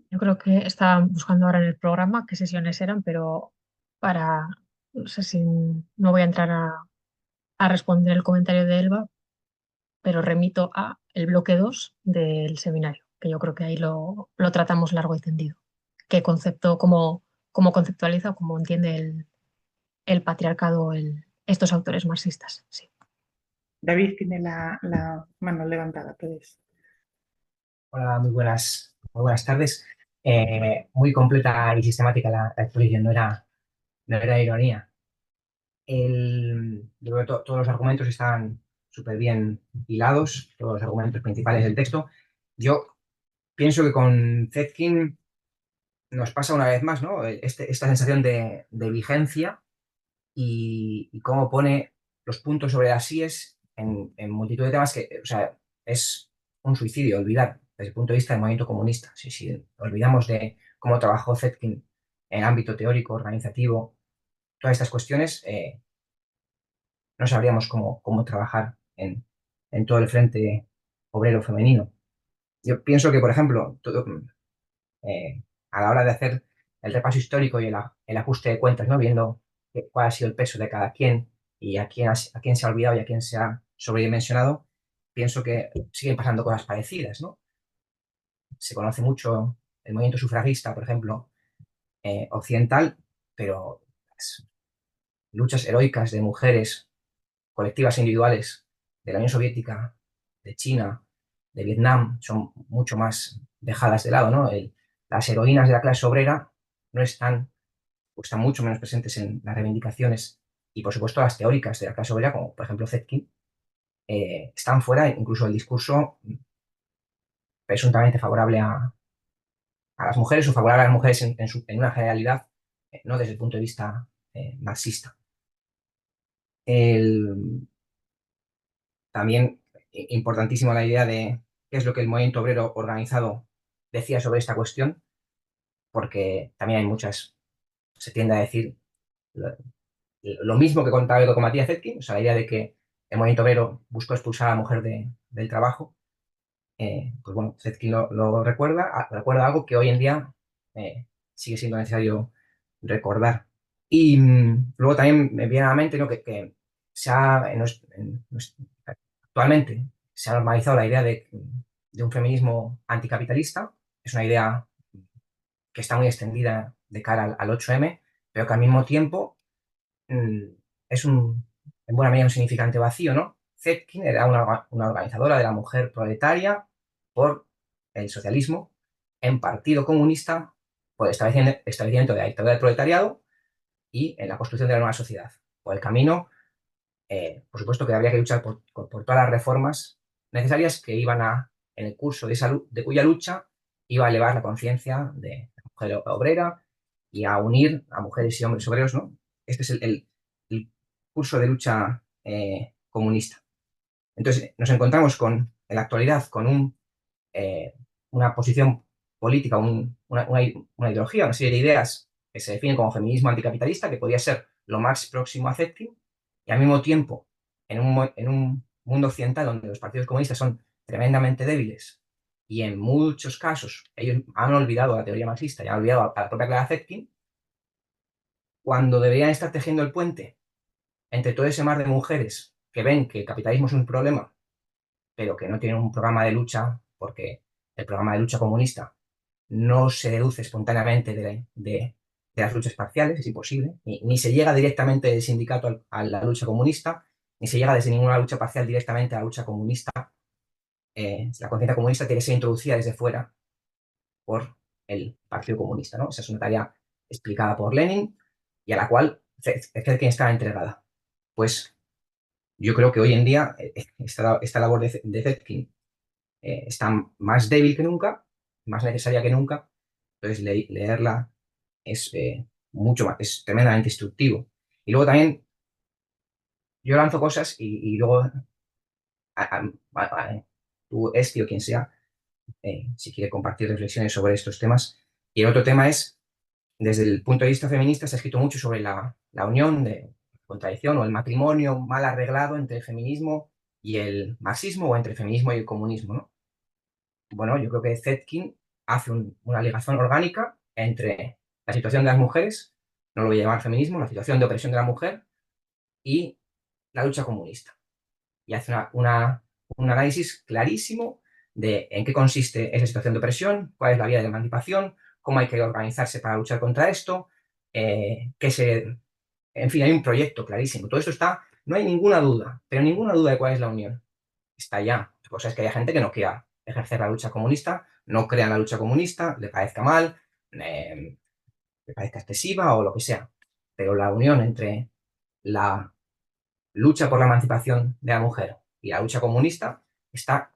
Yo creo que estaba buscando ahora en el programa qué sesiones eran, pero para, no sé si no voy a entrar a responder el comentario de Elba, pero remito a el bloque 2 del seminario, que yo creo que ahí lo tratamos largo y tendido. ¿Qué concepto, cómo conceptualiza o cómo entiende el patriarcado estos autores marxistas? Sí. David tiene la mano levantada, puedes. Hola, muy buenas tardes. Muy completa y sistemática la exposición, no era ironía. Yo creo que todos los argumentos están súper bien hilados, todos los argumentos principales del texto. Yo pienso que con Zetkin nos pasa una vez más, ¿no? Esta sensación de vigencia y cómo pone los puntos sobre las íes en multitud de temas que, o sea, es un suicidio olvidar desde el punto de vista del movimiento comunista. Si olvidamos de cómo trabajó Zetkin en el ámbito teórico, organizativo, todas estas cuestiones, no sabríamos cómo trabajar en todo el frente obrero femenino. Yo pienso que, por ejemplo, a la hora de hacer el repaso histórico y el ajuste de cuentas, ¿no? Viendo cuál ha sido el peso de cada quien y a quién se ha olvidado y a quién se ha sobredimensionado, pienso que siguen pasando cosas parecidas, ¿no? Se conoce mucho el movimiento sufragista, por ejemplo, occidental, pero las luchas heroicas de mujeres colectivas e individuales de la Unión Soviética, de China, de Vietnam, son mucho más dejadas de lado, ¿no? Las heroínas de la clase obrera no están, o están mucho menos presentes en las reivindicaciones y, por supuesto, las teóricas de la clase obrera, como por ejemplo Zetkin, están fuera incluso del discurso presuntamente favorable a las mujeres o favorable a las mujeres en una generalidad, no desde el punto de vista marxista. También importantísimo la idea de qué es lo que el movimiento obrero organizado decía sobre esta cuestión, porque también hay muchas, se tiende a decir lo mismo que contaba y que combatía Zetkin, o sea, la idea de que el movimiento obrero buscó expulsar a la mujer del trabajo. Pues bueno, Zetkin lo recuerda algo que hoy en día sigue siendo necesario recordar. Y luego también me viene a la mente, ¿no? que se ha, actualmente se ha normalizado la idea de un feminismo anticapitalista. Es una idea que está muy extendida de cara al 8M, pero que al mismo tiempo mm, es en buena medida un significante vacío, ¿no? Zetkin era una organizadora de la mujer proletaria por el socialismo, en Partido Comunista, por el establecimiento de la dictadura del proletariado y en la construcción de la nueva sociedad. Por el camino, por supuesto que habría que luchar por todas las reformas necesarias que iban en el curso de cuya lucha iba a elevar la conciencia de la mujer obrera y a unir a mujeres y hombres obreros, ¿no? Este es el curso de lucha comunista. Entonces, nos encontramos en la actualidad con una posición política, una ideología, una serie de ideas que se definen como feminismo anticapitalista, que podría ser lo más próximo a Zetkin, y al mismo tiempo, en un mundo occidental donde los partidos comunistas son tremendamente débiles y en muchos casos ellos han olvidado la teoría marxista y han olvidado a la propia Clara Zetkin, cuando deberían estar tejiendo el puente entre todo ese mar de mujeres que ven que el capitalismo es un problema, pero que no tienen un programa de lucha, porque el programa de lucha comunista no se deduce espontáneamente de las luchas parciales, es imposible, ni se llega directamente del sindicato a la lucha comunista, ni se llega desde ninguna lucha parcial directamente a la lucha comunista. La conciencia comunista tiene que ser introducida desde fuera por el Partido Comunista, ¿no? Esa es una tarea explicada por Lenin y a la cual Zetkin está entregada. Pues yo creo que hoy en día esta labor de Zetkin está más débil que nunca, más necesaria que nunca, entonces leerla es mucho más, es tremendamente instructivo. Y luego también yo lanzo cosas y luego tú, Esti o quien sea, si quiere compartir reflexiones sobre estos temas. Y el otro tema es, desde el punto de vista feminista, se ha escrito mucho sobre la unión de contradicción o el matrimonio mal arreglado entre el feminismo y el marxismo o entre el feminismo y el comunismo, ¿no? Bueno, yo creo que Zetkin hace una ligación orgánica entre la situación de las mujeres, no lo voy a llamar feminismo, la situación de opresión de la mujer y la lucha comunista. Y hace un análisis clarísimo de en qué consiste esa situación de opresión, cuál es la vía de emancipación, cómo hay que organizarse para luchar contra esto, en fin, hay un proyecto clarísimo. Todo esto está, no hay ninguna duda, pero ninguna duda de cuál es la unión. Está ya. La cosa es que hay gente que no quiera ejercer la lucha comunista, no crea en la lucha comunista, le parezca mal, le parezca excesiva o lo que sea. Pero la unión entre la lucha por la emancipación de la mujer y la lucha comunista está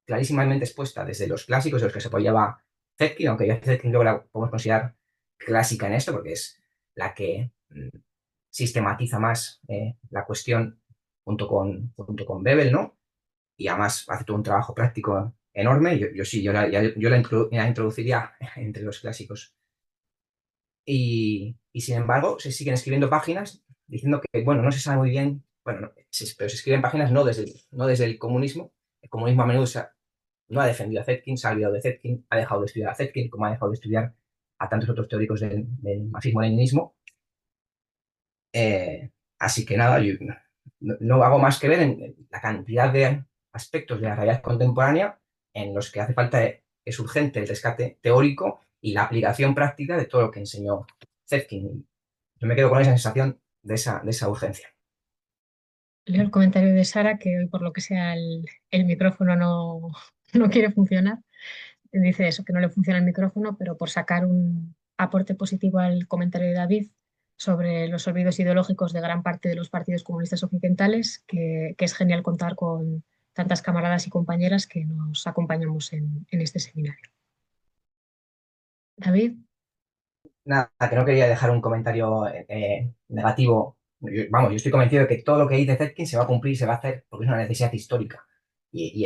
clarísimamente expuesta desde los clásicos de los que se apoyaba Zetkin, aunque yo Zetkin creo que la podemos considerar clásica en esto, porque es la que sistematiza más la cuestión junto con Bebel, ¿no? Y además hace todo un trabajo práctico enorme. Yo la introduciría entre los clásicos. Y sin embargo, se siguen escribiendo páginas diciendo que, bueno, no se sabe muy bien, bueno, pero se escriben páginas no desde el comunismo. El comunismo a menudo no ha defendido a Zetkin, se ha olvidado de Zetkin, ha dejado de estudiar a Zetkin, como ha dejado de estudiar a tantos otros teóricos del marxismo-leninismo. Así que nada, yo no hago más que ver en la cantidad de aspectos de la realidad contemporánea en los que hace falta, es urgente el rescate teórico y la aplicación práctica de todo lo que enseñó Zetkin. Yo me quedo con esa sensación de esa urgencia. Leo el comentario de Sara, que hoy por lo que sea el micrófono no quiere funcionar. Dice eso, que no le funciona el micrófono, pero por sacar un aporte positivo al comentario de David sobre los olvidos ideológicos de gran parte de los partidos comunistas occidentales, que es genial contar con tantas camaradas y compañeras que nos acompañamos en este seminario. David. Nada, que no quería dejar un comentario negativo. Yo estoy convencido de que todo lo que dice Zetkin se va a cumplir y se va a hacer porque es una necesidad histórica. Y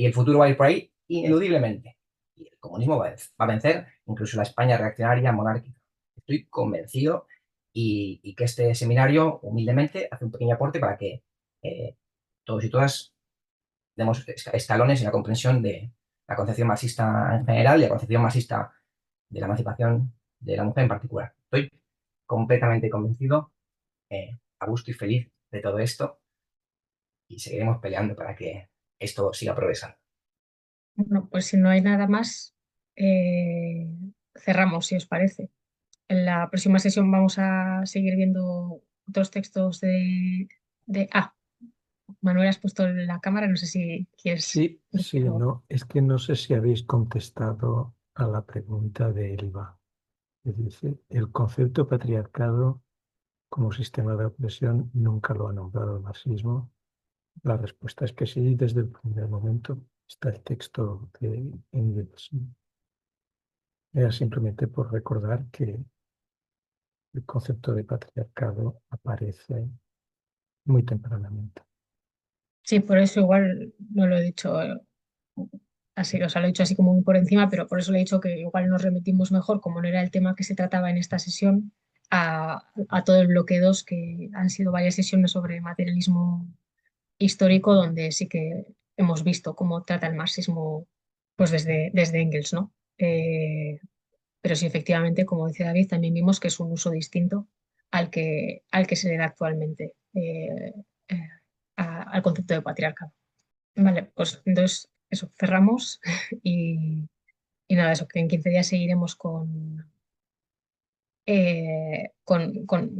el futuro va a ir por ahí ineludiblemente. Y el comunismo va a vencer incluso la España reaccionaria monárquica. Estoy convencido y que este seminario, humildemente, hace un pequeño aporte para que todos y todas demos escalones en la comprensión de la concepción marxista en general y la concepción marxista de la emancipación de la mujer en particular. Estoy completamente convencido, a gusto y feliz de todo esto y seguiremos peleando para que esto siga progresando. Bueno, pues si no hay nada más, cerramos, si os parece. En la próxima sesión vamos a seguir viendo otros textos de Manuel, has puesto la cámara, no sé si quieres. Sí, no, es que no sé si habéis contestado a la pregunta de Elba. Que dice, el concepto patriarcado como sistema de opresión nunca lo ha nombrado el marxismo. La respuesta es que sí, desde el primer momento está el texto de Engels. Era simplemente por recordar que el concepto de patriarcado aparece muy tempranamente. Sí, por eso igual no lo he dicho así, o sea, lo he dicho así como muy por encima, pero por eso le he dicho que igual nos remitimos mejor, como no era el tema que se trataba en esta sesión, a todo el bloque 2, que han sido varias sesiones sobre materialismo histórico, donde sí que hemos visto cómo trata el marxismo pues desde Engels, ¿no? Pero sí, efectivamente, como dice David, también vimos que es un uso distinto al que se le da actualmente eh, al concepto de patriarcado. Vale, pues entonces eso, cerramos y nada, eso, que en 15 días seguiremos con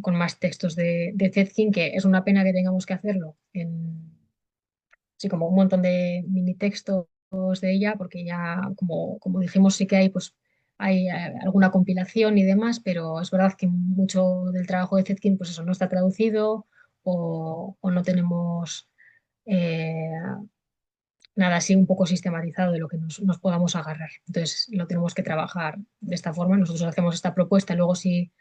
más textos de Zetkin, que es una pena que tengamos que hacerlo sí, como un montón de mini textos de ella, porque ya, como dijimos, sí que hay pues hay alguna compilación y demás, pero es verdad que mucho del trabajo de Zetkin, pues eso, no está traducido o no tenemos nada así un poco sistematizado de lo que nos podamos agarrar. Entonces lo tenemos que trabajar de esta forma. Nosotros hacemos esta propuesta, luego si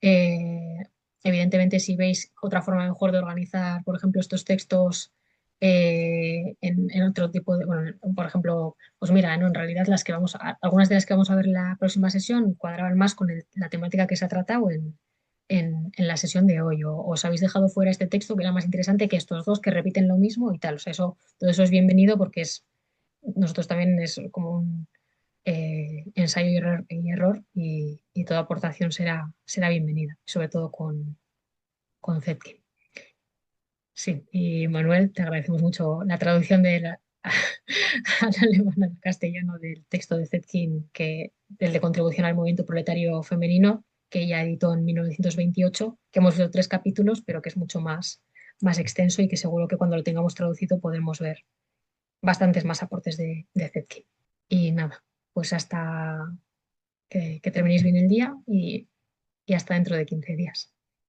eh, evidentemente si veis otra forma mejor de organizar, por ejemplo, estos textos en otro tipo de, bueno, por ejemplo, pues mira, ¿no? En realidad algunas de las que vamos a ver en la próxima sesión cuadraban más con la temática que se ha tratado en la sesión de hoy, o os habéis dejado fuera este texto que era más interesante que estos dos que repiten lo mismo y tal. O sea, todo eso es bienvenido porque nosotros también es como un ensayo y error y toda aportación será bienvenida, sobre todo con Zetkin. Sí, y Manuel, te agradecemos mucho la traducción al alemán al castellano del texto de Zetkin, el de Contribución al Movimiento Proletario Femenino, que ella editó en 1928, que hemos visto 3 capítulos, pero que es mucho más extenso y que seguro que cuando lo tengamos traducido podremos ver bastantes más aportes de Zetkin. Y nada, pues hasta que terminéis bien el día y hasta dentro de 15 días.